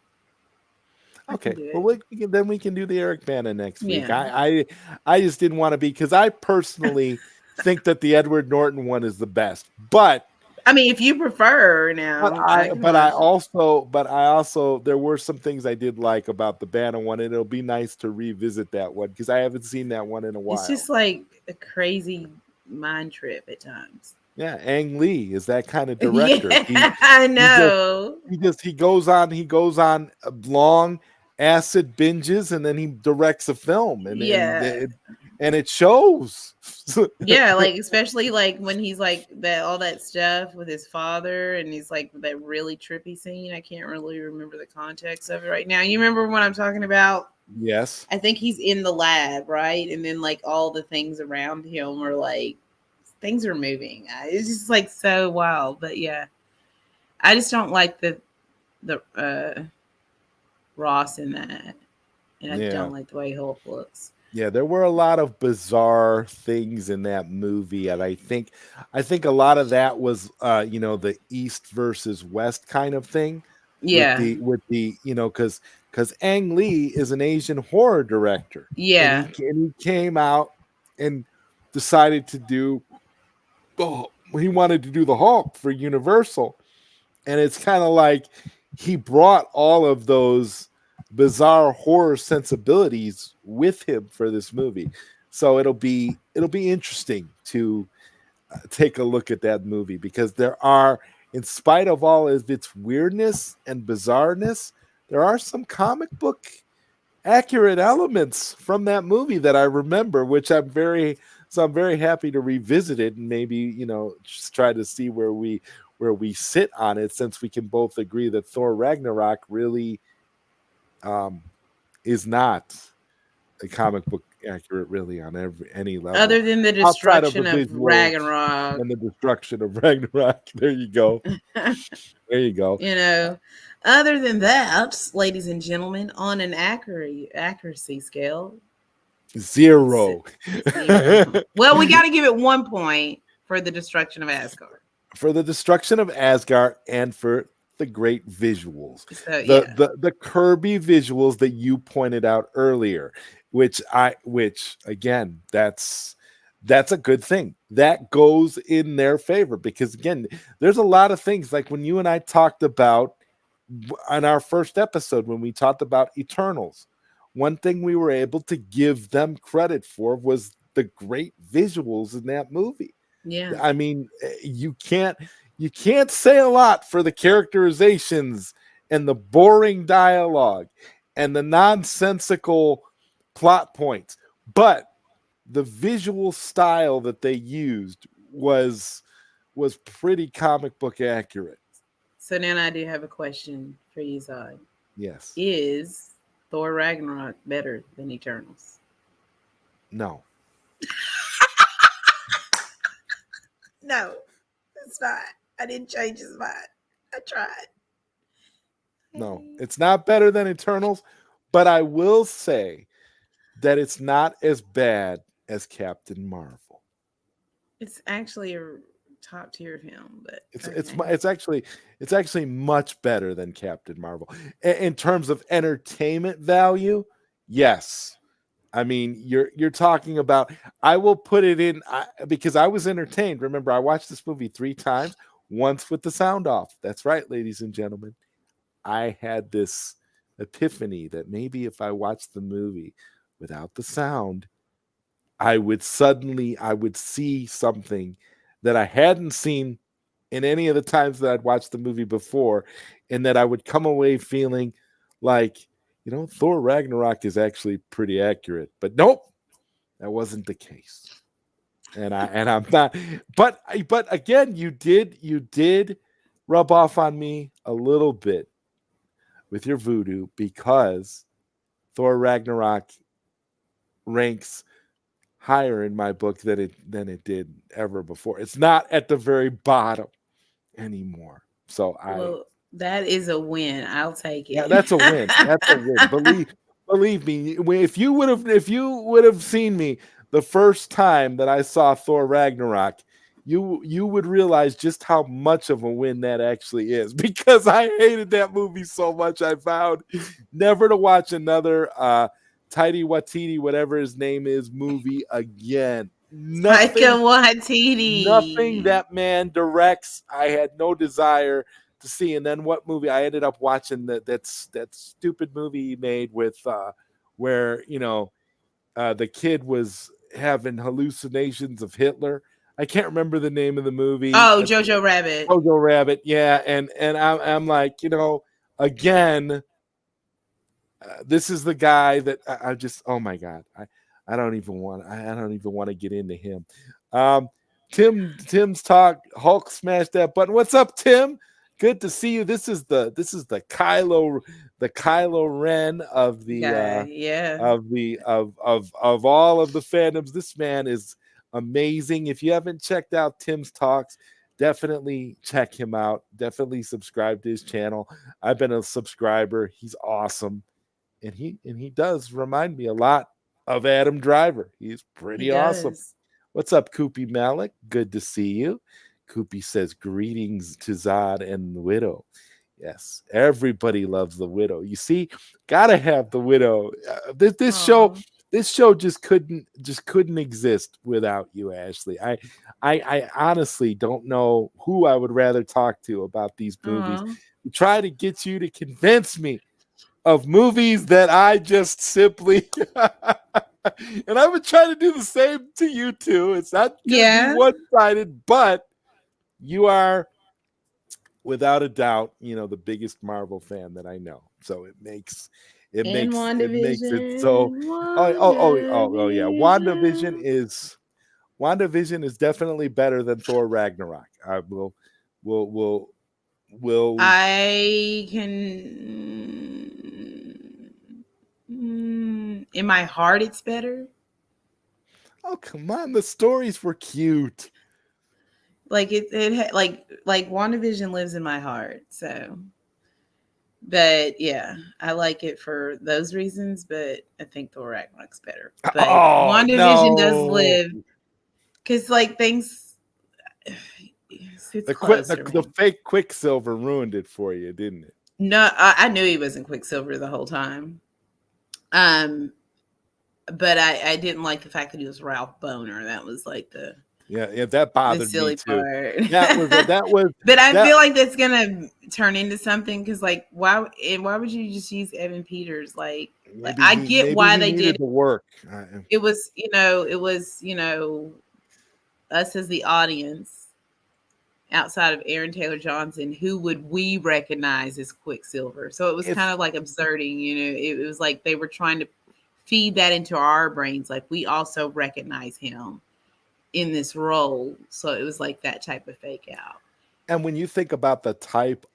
Okay. Well, we can do the Eric Bana next week. I just didn't want to be, because I personally think that the Edward Norton one is the best. But if you prefer now. But I also there were some things I did like about the Bana one, and it'll be nice to revisit that one because I haven't seen that one in a while. It's just like a crazy mind trip at times. Yeah, Ang Lee is that kind of director. Yeah, I know. He goes on long acid binges, and then he directs a film, and it shows. Yeah, especially when he's that, all that stuff with his father, and he's that really trippy scene. I can't really remember the context of it right now. You remember what I'm talking about? Yes. I think he's in the lab, right? And then all the things around him are things are moving. It's just so wild. But yeah, I just don't like the Ross in that, and I don't like the way Hulk looks. Yeah, there were a lot of bizarre things in that movie, and I think a lot of that was the East versus West kind of thing. Yeah, with the because Ang Lee is an Asian horror director. Yeah, and he came out and decided to do. He wanted to do the Hulk for Universal, and it's kind of he brought all of those bizarre horror sensibilities with him for this movie. So it'll be interesting to take a look at that movie, because there are, in spite of all of its weirdness and bizarreness, there are some comic book accurate elements from that movie that I remember, which I'm very happy to revisit it and maybe, just try to see where we sit on it, since we can both agree that Thor Ragnarok really um is not a comic book accurate really on any level Other than the outside of the destruction of visuals Ragnarok, and the destruction of Ragnarok. There you go. There you go. you know, other than that, ladies and gentlemen, on an accuracy scale, it's Zero. 0. Well, we got to give it 1 point for the destruction of Asgard. For the destruction of Asgard and for the great visuals. So The yeah, the the Kirby visuals that you pointed out earlier, which again, that's a good thing. That goes in their favor because again, there's a lot of things like when you and I talked about on our first episode when we talked about Eternals. One thing we were able to give them credit for was the great visuals in that movie. yeah, I mean, you can't say a lot for the characterizations and the boring dialogue and the nonsensical plot points, but the visual style that they used was pretty comic book accurate. so now I do have a question for you, Zod. Yes. Is Thor Ragnarok better than Eternals? No. No, it's not. I didn't change his mind. I tried. No. It's not better than Eternals, but I will say that it's not as bad as Captain Marvel. It's actually a top tier film, but It's it's okay. it's actually it's actually much better than Captain Marvel in terms of entertainment value. Yes, I mean you're talking about. I will put it in because I was entertained. Remember, I watched this movie 3 times. Once with the sound off. That's right, ladies and gentlemen. I had this epiphany that maybe if I watched the movie without the sound, I would see something that I hadn't seen in any of the times that I'd watched the movie before, and that I would come away feeling like, Thor Ragnarok is actually pretty accurate. But nope, that wasn't the case. And I'm not but again, you did rub off on me a little bit with your voodoo because Thor Ragnarok ranks higher in my book than it did ever before. It's not at the very bottom anymore. So Well, that is a win. I'll take yeah, it. that's a win. That's a win. Believe me, if you would have seen me the first time that I saw Thor Ragnarok, you would realize just how much of a win that actually is because I hated that movie so much. I vowed never to watch another Tidy Watiti, whatever his name is, movie again. Taika Nothing nothing Waititi. that man directs I had no desire to see. And then what movie I ended up watching, that stupid movie he made with where the kid was having hallucinations of Hitler. I can't remember the name of the movie. Oh, Jojo Rabbit. Jojo Rabbit. Yeah, and I'm like, again, this is the guy that I just, oh my god, I don't even want to get into him. Um, Tim's talk. Hulk smashed that button. What's up, Tim? Good to see you. This is the Kylo Ren of the Guy, yeah. of all of the fandoms. This man is amazing. If you haven't checked out Tim's talks, definitely check him out. Definitely subscribe to his channel. I've been a subscriber. He's awesome, and he does remind me a lot of Adam Driver. He's He pretty awesome. does. What's up, Koopy Malik? Good to see you. Koopy says greetings to Zod and the Widow. Yes, everybody loves the Widow. You see, gotta have the Widow. This show, Oh, this show just couldn't exist without you, Ashley. I honestly don't know who I would rather talk to about these movies. oh, Try to get you to convince me of movies that I just simply and I would try to do the same to you too. It's not going to be yeah. one-sided, but you are without a doubt, the biggest Marvel fan that I know. So And It makes it so. WandaVision, Yeah. WandaVision. WandaVision is definitely better than Thor Ragnarok. I will will. I can. In my heart, it's better. Oh come on, the stories were cute. Like like WandaVision lives in my heart. So, but yeah, I like it for those reasons. But I think Thor Ragnarok's better. But Oh WandaVision does no, live because like things. It's the, close for the me. fake Quicksilver ruined it for you, didn't it? No, I knew he wasn't Quicksilver the whole time. Um, but I didn't like the fact that he was Ralph Boner. That was like Yeah, that the bothered me silly too. part. That was But I that feel like that's gonna turn into something because, like, why would you just use Evan Peters? Like I get maybe why he they did needed it. to work. It was us as the audience outside of Aaron Taylor Johnson, who would we recognize as Quicksilver? So it was If kind of like absurding, it was like they were trying to feed that into our brains, like we also recognize him in this role. So it was like that type of fake out. and when you think about the type,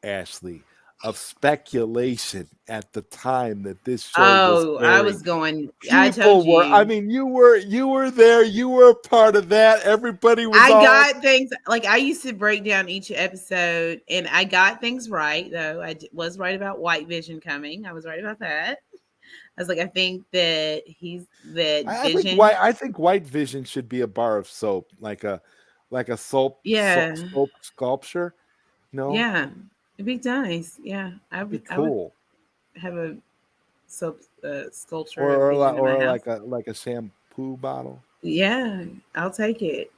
Ashley, of speculation at the time that this show was Oh, I airing, was going. I told people were. I you. mean, you were there. You were a part of that. Everybody was I all. got things like I used to break down each episode, and I got things right though. Was right about White Vision coming. I was right about that. I was like, I think that Vision. I think White Vision should be a bar of soap, like a Yeah, soap sculpture. No, yeah, it'd be nice. Yeah, be I would cool. have a soap sculpture of Vision in my Or house. like a shampoo bottle. Yeah, I'll take it.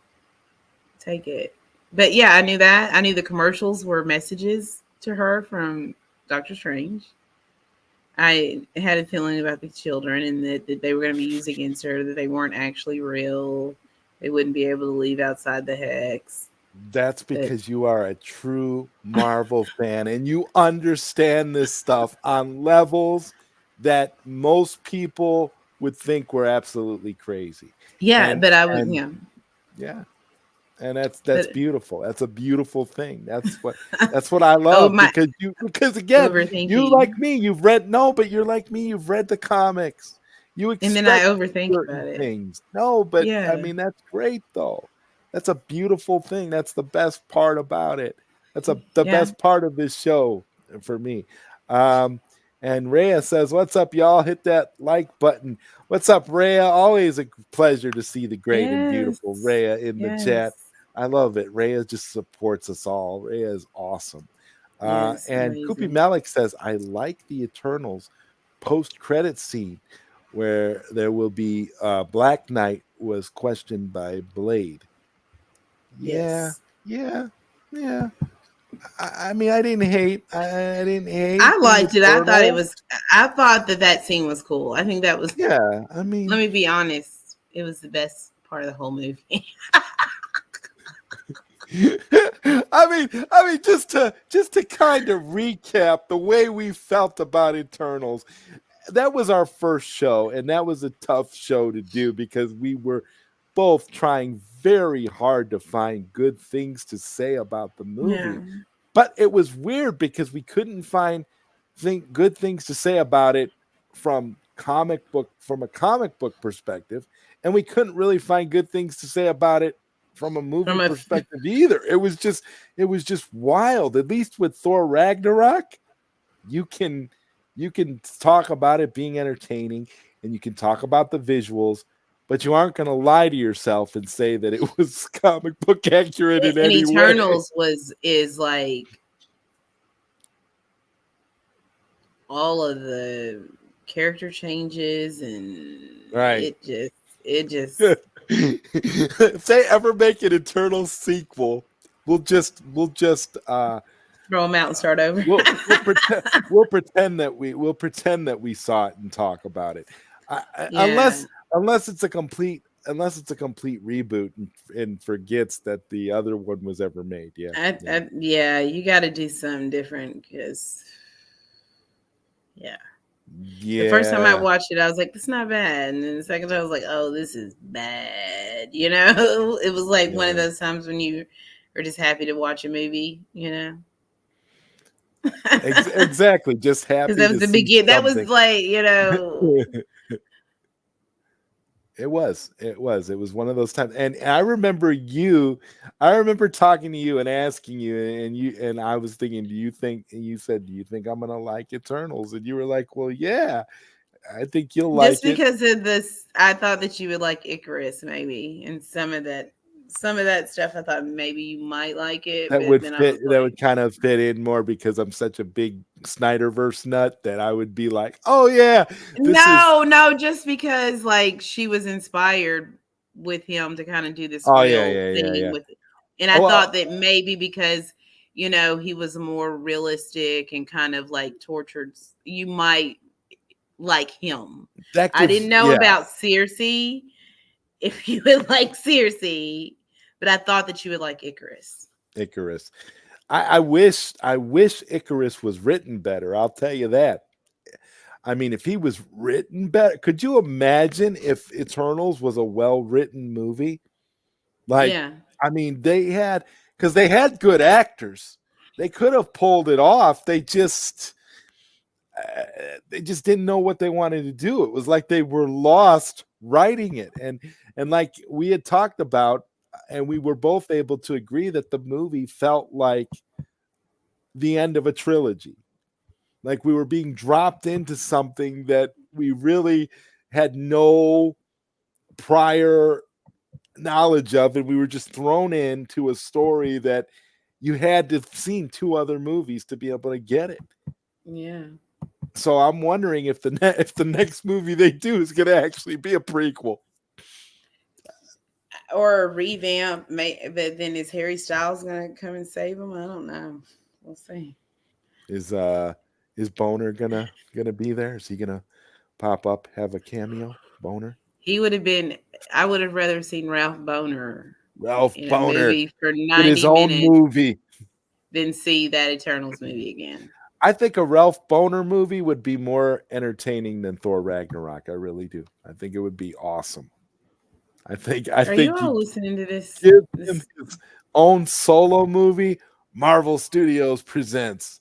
Take it. But yeah, I knew that. I knew the commercials were messages to her from Doctor Strange. I had a feeling about the children and that they were going to be used against her, that they weren't actually real. They wouldn't be able to leave outside the hex. That's But because you are a true Marvel fan and you understand this stuff on levels that most people would think were absolutely crazy. yeah, And but I was, and yeah, yeah, and that's but beautiful. That's a beautiful thing. That's what I oh, love my because again, you like overthinking. me, but you're like me, you've read the comics. You And then I expect overthink certain about it. things. No, but I Yeah, mean that's great though. That's a beautiful thing. That's the best part about it. The yeah. best part of this show for me. Um, and Rhea says, "What's up, y'all? Hit that like button. What's up, Rhea? Always a pleasure to see the great and beautiful Yes. Rhea in the chat. Yes. I love it. Rhea just supports us all. Rhea is awesome." Yes. And Koopy Amazing. Malik says, "I like the Eternals post-credit scene where there will be Black Knight was questioned by Blade." Yeah, Yes. yeah, yeah. I mean, I didn't I hate the liked it. Eternals. I thought that scene was cool. I think that was, Yeah, I let mean, me be honest, it was the best part of the whole movie. I mean, just to kind of recap the way we felt about Eternals. That was our first show, and that was a tough show to do because we were both trying very hard to find good things to say about the Yeah. movie. But it was weird because we couldn't find good things to say about it from a comic book perspective, and we couldn't really find good things to say about it from a movie From a perspective either. It was just wild. At least with Thor Ragnarok, you can talk about it being entertaining and you can talk about the visuals, but you aren't going to lie to yourself and say that it was comic book accurate in and any way. Eternals is like all of the character changes and Right. it just If they ever make an Eternal sequel, we'll just throw them out and start over. we'll pretend that we saw it and talk about it. Yeah. Unless it's a complete reboot and forgets that the other one was ever made. Yeah. Yeah, you got to do something different because Yeah. The first time I Yeah. watched it, I was like, "It's not bad," and then the second time, I was like, "Oh, this is bad." You know, it was like one of Yeah. those times when you are just happy to watch a movie. You know, Exactly. Just because happy that was to the see begin. That was something. like, you know, It was. It was. It was one of those times. And I remember you. I remember talking to you and asking you, and I was thinking, do you think? And you said, do you think I'm gonna like Eternals? And you were like, well, yeah, I think you'll just like it. because of this, I thought that you would like Icarus maybe, and some of that stuff. I thought maybe you might like it, That but would then I fit. was That like, would kind of fit in more because I'm such a big Snyderverse nut that I would be like, oh yeah, this is. no, no, just because like she was inspired with him to kind of do this Oh yeah, real yeah, yeah, thing yeah. with it. And I Oh well, thought that maybe because, you know, he was more realistic and kind of like tortured, you might like him. that I gives. didn't know Yeah, about Circe, if you would like Circe, but I thought that you would like Icarus. Icarus. I wish Icarus was written better. I'll tell you that. I mean, if he was written better, could you imagine if Eternals was a well written movie? Like, Yeah. I mean, because they had good actors. They could have pulled it off. They just didn't know what they wanted to do. It was like they were lost writing it, and like we had talked about, and we were both able to agree that the movie felt like the end of a trilogy. Like we were being dropped into something that we really had no prior knowledge of, and we were just thrown into a story that you had to have seen two other movies to be able to get it. Yeah. So I'm wondering if if the next movie they do is going to actually be a prequel. Or a revamp, but then is Harry Styles gonna come and save him? I don't know. We'll see. Is uh is Boner gonna be there? Is he gonna pop up, have a cameo? Boner, He would have been. I would have rather seen Ralph Boner Ralph in a Boner, movie for get his 90 own minutes movie. than see that Eternals movie again. I think a Ralph Boner movie would be more entertaining than Thor Ragnarok. I really do. I think it would be awesome. I Are you think you all listening to this? give him This his own solo movie. Marvel Studios presents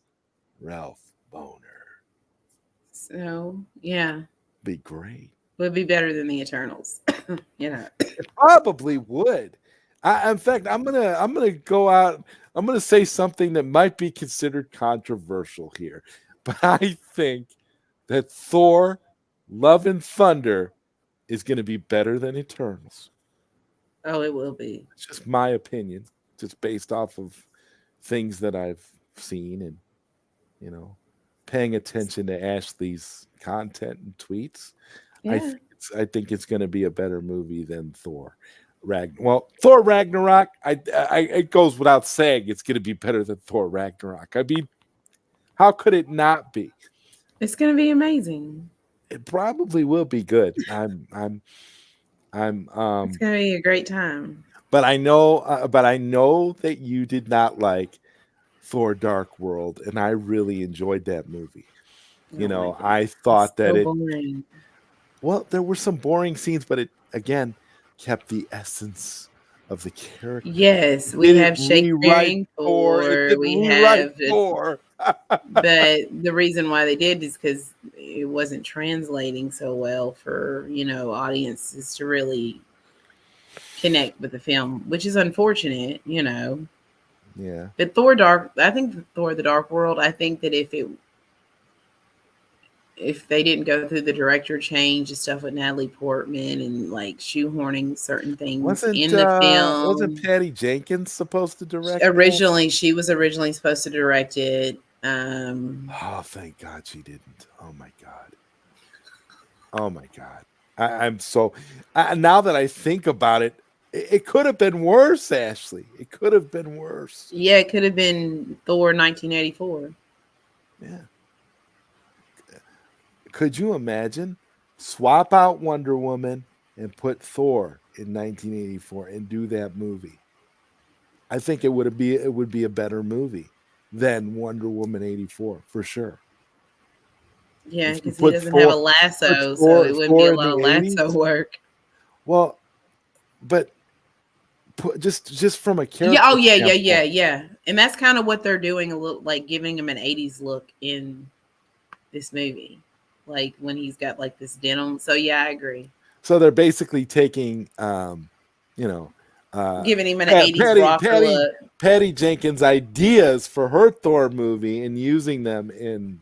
Ralph Boner. so yeah, Be great. would be better than the Eternals. You know. It probably would. In fact, I'm gonna go out. I'm gonna say something that might be considered controversial here, but I think that Thor: Love and Thunder is going to be better than Eternals. Oh, it will be. It's just my opinion, just based off of things that I've seen and you know, paying attention to Ashley's content and tweets. Yeah. I think it's going to be a better movie than Thor Ragnarok. It goes without saying it's going to be better than Thor Ragnarok. I mean, how could it not be? It's gonna be amazing. It probably will be good. I'm It's gonna be a great time. but I know that you did not like Thor Dark World, and I really enjoyed that movie. You Oh my know, I goodness, it's thought that so it boring. well, there were some boring scenes, but it again kept the essence of the character. Yes, we Didn't have rewrite Shakespearean Thor. It Thor. didn't We rewrite have, Thor. but the reason why they did is because it wasn't translating so well for, you know, audiences to really connect with the film, which is unfortunate, you know. Yeah. But I think Thor: The Dark World. I think that if they didn't go through the director change and stuff with Natalie Portman and like shoehorning certain things in the Wasn't film. Patty Jenkins supposed to direct that? Originally, she was originally supposed to direct it. Oh, thank God she didn't. Oh my God. Oh my God. I'm so now that I think about it, it could have been worse, Ashley. It could have been worse. Yeah, it could have been Thor 1984. Yeah. Could you imagine? Swap out Wonder Woman and put Thor in 1984 and do that movie. I think it would be a better movie than Wonder Woman 84 for sure. Yeah, If you because he put doesn't have a put lasso, so it wouldn't be Thor a in lot the of lasso 80s, work. well, but just from a Yeah. Oh, character yeah, yeah, yeah, standpoint. yeah. And that's kind of what they're doing, a little like giving him an '80s look in this movie, like when he's got like this denim. So yeah, I agree. So they're basically taking, you know, Giving him an Pat, '80s rocker look. Patty Jenkins' ideas for her Thor movie and using them in.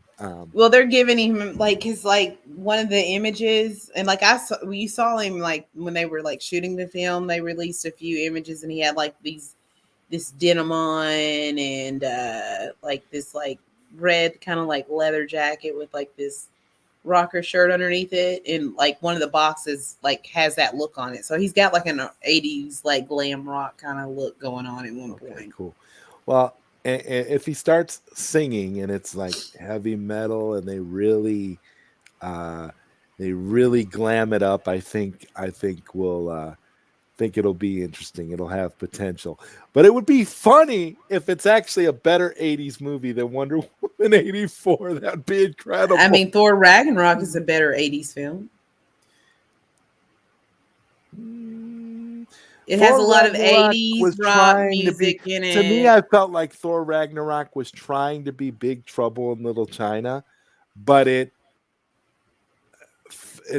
Well, they're giving him like his like one of the images, and like I saw, you saw him like when they were like shooting the film. They released a few images, and he had like this denim on, and like this like red kind of like leather jacket with like this rocker shirt underneath it, and like one of the boxes like has that look on it. So he's got like an '80s like glam rock kind of look going on at one Okay, point. cool. Well, if he starts singing and it's like heavy metal and uh, they really glam it up, I think we'll think it'll be interesting. It'll have potential. But it would be funny if it's actually a better 80s movie than Wonder Woman 84. That'd be I incredible. mean, Thor Ragnarok is a better '80s film. Mm, It has Thor a lot of Ragnarok '80s was rock trying to be, music in to me, it. I felt like Thor Ragnarok was trying to be Big Trouble in Little China, but it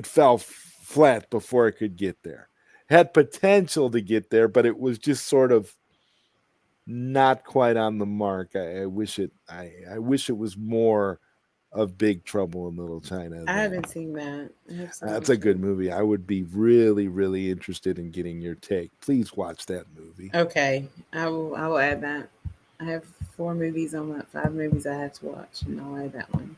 fell flat before it could get there. Had potential to get there, but it was just sort of not quite on the mark. I wish it was more of Big Trouble in Little China I than. haven't seen that. I have to That's a watch good it. movie. I would be really, really interested in getting your take. Please watch that movie. Okay, I will add that. I have 4 movies on that, 5 movies I have to watch, and I'll add that one.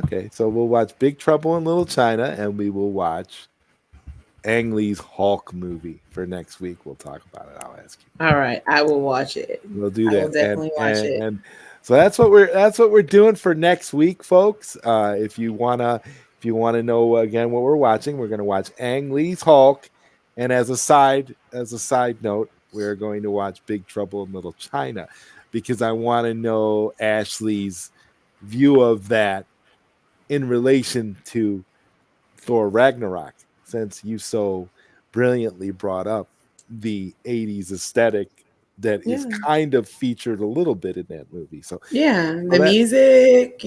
Okay, so we'll watch Big Trouble in Little China, and we will watch Ang Lee's Hulk movie for next week. We'll talk about it. I'll ask you. All right, I will watch it. We'll do I will that, definitely watch it. and so that's what we're doing for next week, folks. If you wanna know again what we're watching, we're gonna watch Ang Lee's Hulk, and as a side note, we're going to watch Big Trouble in Little China because I want to know Ashley's view of that in relation to Thor Ragnarok, since you so brilliantly brought up the 80s aesthetic that is Yeah, kind of featured a little bit in that movie. So, yeah. so The that music,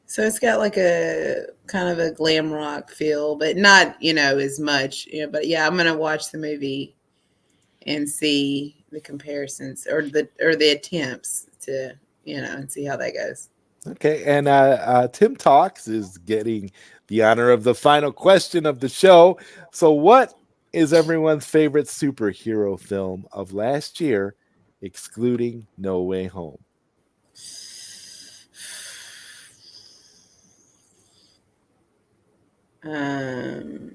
so it's got like a kind of a glam rock feel, but not as much. But yeah, I'm gonna watch the movie and see the comparisons or the attempts to and see how that goes. okay, and Tim Talks is getting the honor of the final question of the show. So, what is everyone's favorite superhero film of last year, excluding No Way Home? Um,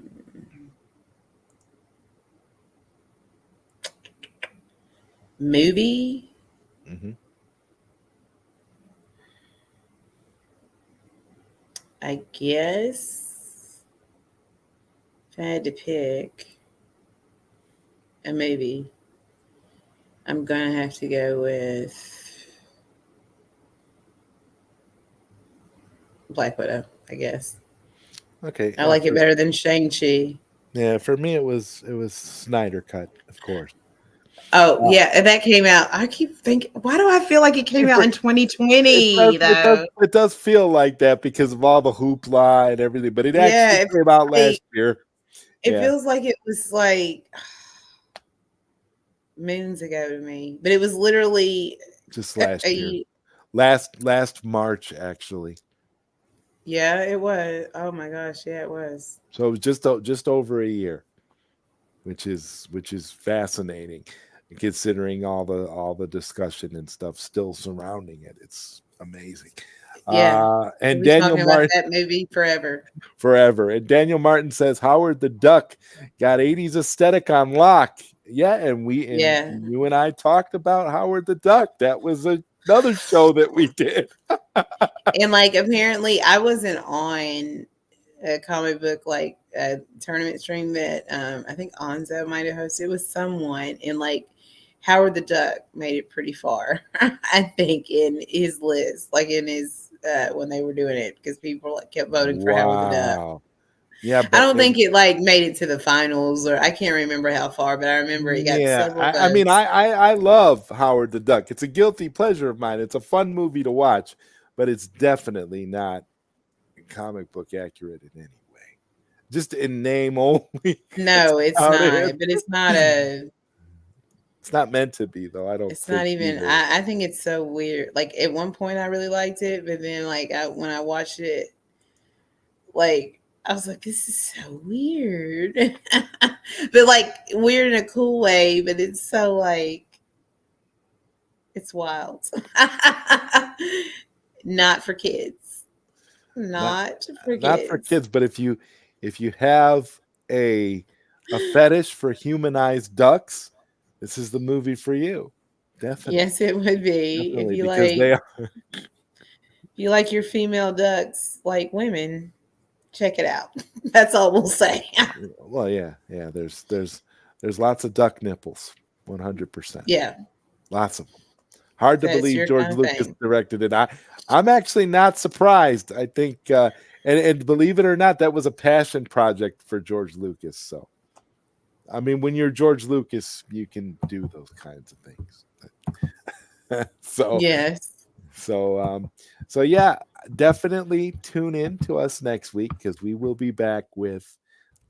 movie, Mm-hmm. I guess if I had to pick a movie, I'm gonna have to go with Black Widow. I guess Okay, I like it better than Shang-Chi. yeah, for me it was Snyder cut, of course. Oh Uh, yeah, and that came out. I keep thinking, why do I feel like it came out in it does 2020 it does though? it does feel like that because of all the hoopla and everything, but it actually Yeah, came out like last year. it Yeah, feels like it was like moons ago to me, but it was literally just last year. a Last March actually. yeah, it was. Oh my gosh, yeah, it was. So it was just over a year, which is fascinating considering all the discussion and stuff still surrounding it. It's amazing. Yeah, we'll And be Daniel talking about Martin that movie forever. forever. And Daniel Martin says Howard the Duck got 80s aesthetic on lock. Yeah, and Yeah, you and I talked about Howard the Duck. That was another show that we did. and like apparently, I wasn't on a comic book like tournament stream that I think Anzo might have hosted. It was someone, and like Howard the Duck made it pretty far, I think, in his list, like in his when they were doing it because people like, kept voting for Howard the Duck. Wow. Yeah, I but don't think it like made it to the finals, or I can't remember how far, but I remember it got yeah, several I mean, votes. I love Howard the Duck. It's a guilty pleasure of mine. It's a fun movie to watch, but it's definitely not comic book accurate in any way. Just in name only. That's No, it's about not. it. But it's not a. It's not meant to be, though. I don't It's not think even. either. I think it's so weird. Like at one point, I really liked it, but then like when I watched it, like I was like, this is so weird, but like weird in a cool way. But it's so like it's wild. Not for kids. Not Not for not for kids. kids, but if you have a a fetish for humanized ducks, this is the movie for you. Definitely. Yes, it would be if Definitely, because they are. you like your female ducks like women. Check it out. That's all we'll say. Well, yeah, yeah. There's lots of duck nipples, 100%. Yeah, Lots of them. Hard to that's believe your George kind of Lucas thing. directed it. I'm actually not surprised. I think, and believe it or not, that was a passion project for George Lucas. So, I mean, when you're George Lucas, you can do those kinds of things. so, Yes. so, so yeah, definitely tune in to us next week because we will be back with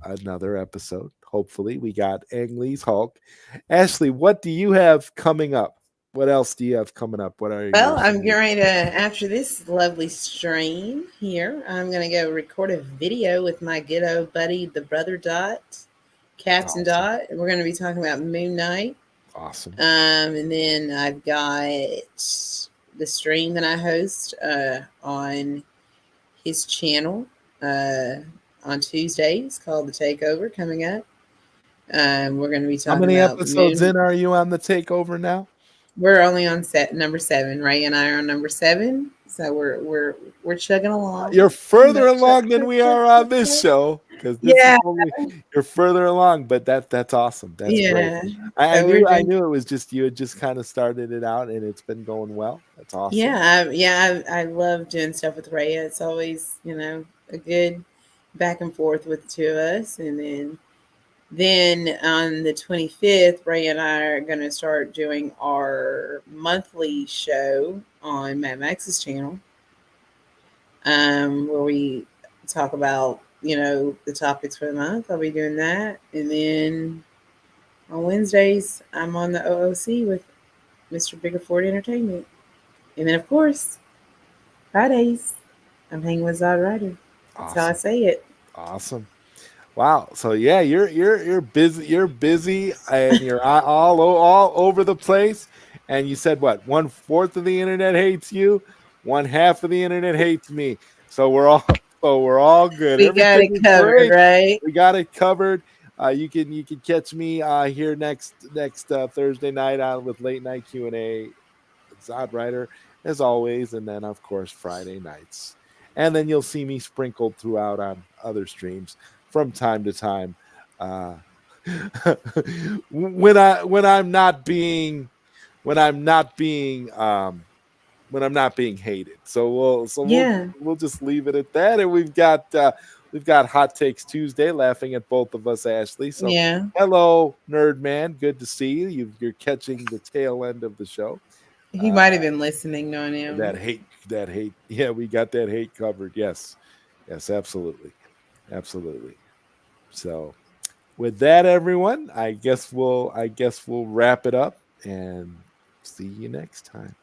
another episode. Hopefully, we got Ang Lee's Hulk. Ashley, what do you have coming up? What else do you have coming up? What are Well, your I'm getting ready to, after this lovely stream here, I'm going to go record a video with my good old buddy, the brother Dot, Captain awesome, Dot. We're going to be talking about Moon Knight. awesome. And then I've got the stream that I host on his channel on Tuesdays called The Takeover coming up. We're going to be How talking many about episodes Moon. in are you on the takeover now? We're only on set number 7. Ray and I are on number 7, so we're chugging along. You're You know, further chug, along than chug, we chug, are on chug, this chug. show because this is Yeah, only you're further along, but that's awesome. That's great. yeah. I So we're knew doing. it was just you had just kind of started it out and it's been going well. That's awesome. I love doing stuff with Raya. It's always a good back and forth with the two of us, and then on the 25th, Ray and I are going to start doing our monthly show on Mad Max's channel, where we talk about the topics for the month. I'll be doing that, and then on Wednesdays I'm on the OOC with Mr. Biggerford Entertainment, and then of course Fridays I'm hanging with ZodWriter. That's how I Awesome. say it. Awesome. Wow. So yeah, you're busy. You're busy, and you're all over the place. And you said what? 1/4 of the internet hates you. 1/2 of the internet hates me. So we're all good. We got Everything it is covered, great. right? We got it covered. You can catch me here next Thursday night on with late night Q&A. ZodWriter as always, and then of course Friday nights. And then you'll see me sprinkled throughout on other streams from time to time. Uh, when I'm not being when I'm not being when I'm not being hated. Yeah. We'll just leave it at that. And we've got Hot Takes Tuesday, laughing at both of us, Ashley. So Yeah. hello, Nerd Man. Good to see you. You're catching the tail end of the show. He might have been listening, knowing him. That hate. Yeah, we got that hate covered. Yes, yes, absolutely, absolutely. So with that, everyone, I guess we'll wrap it up and see you next time.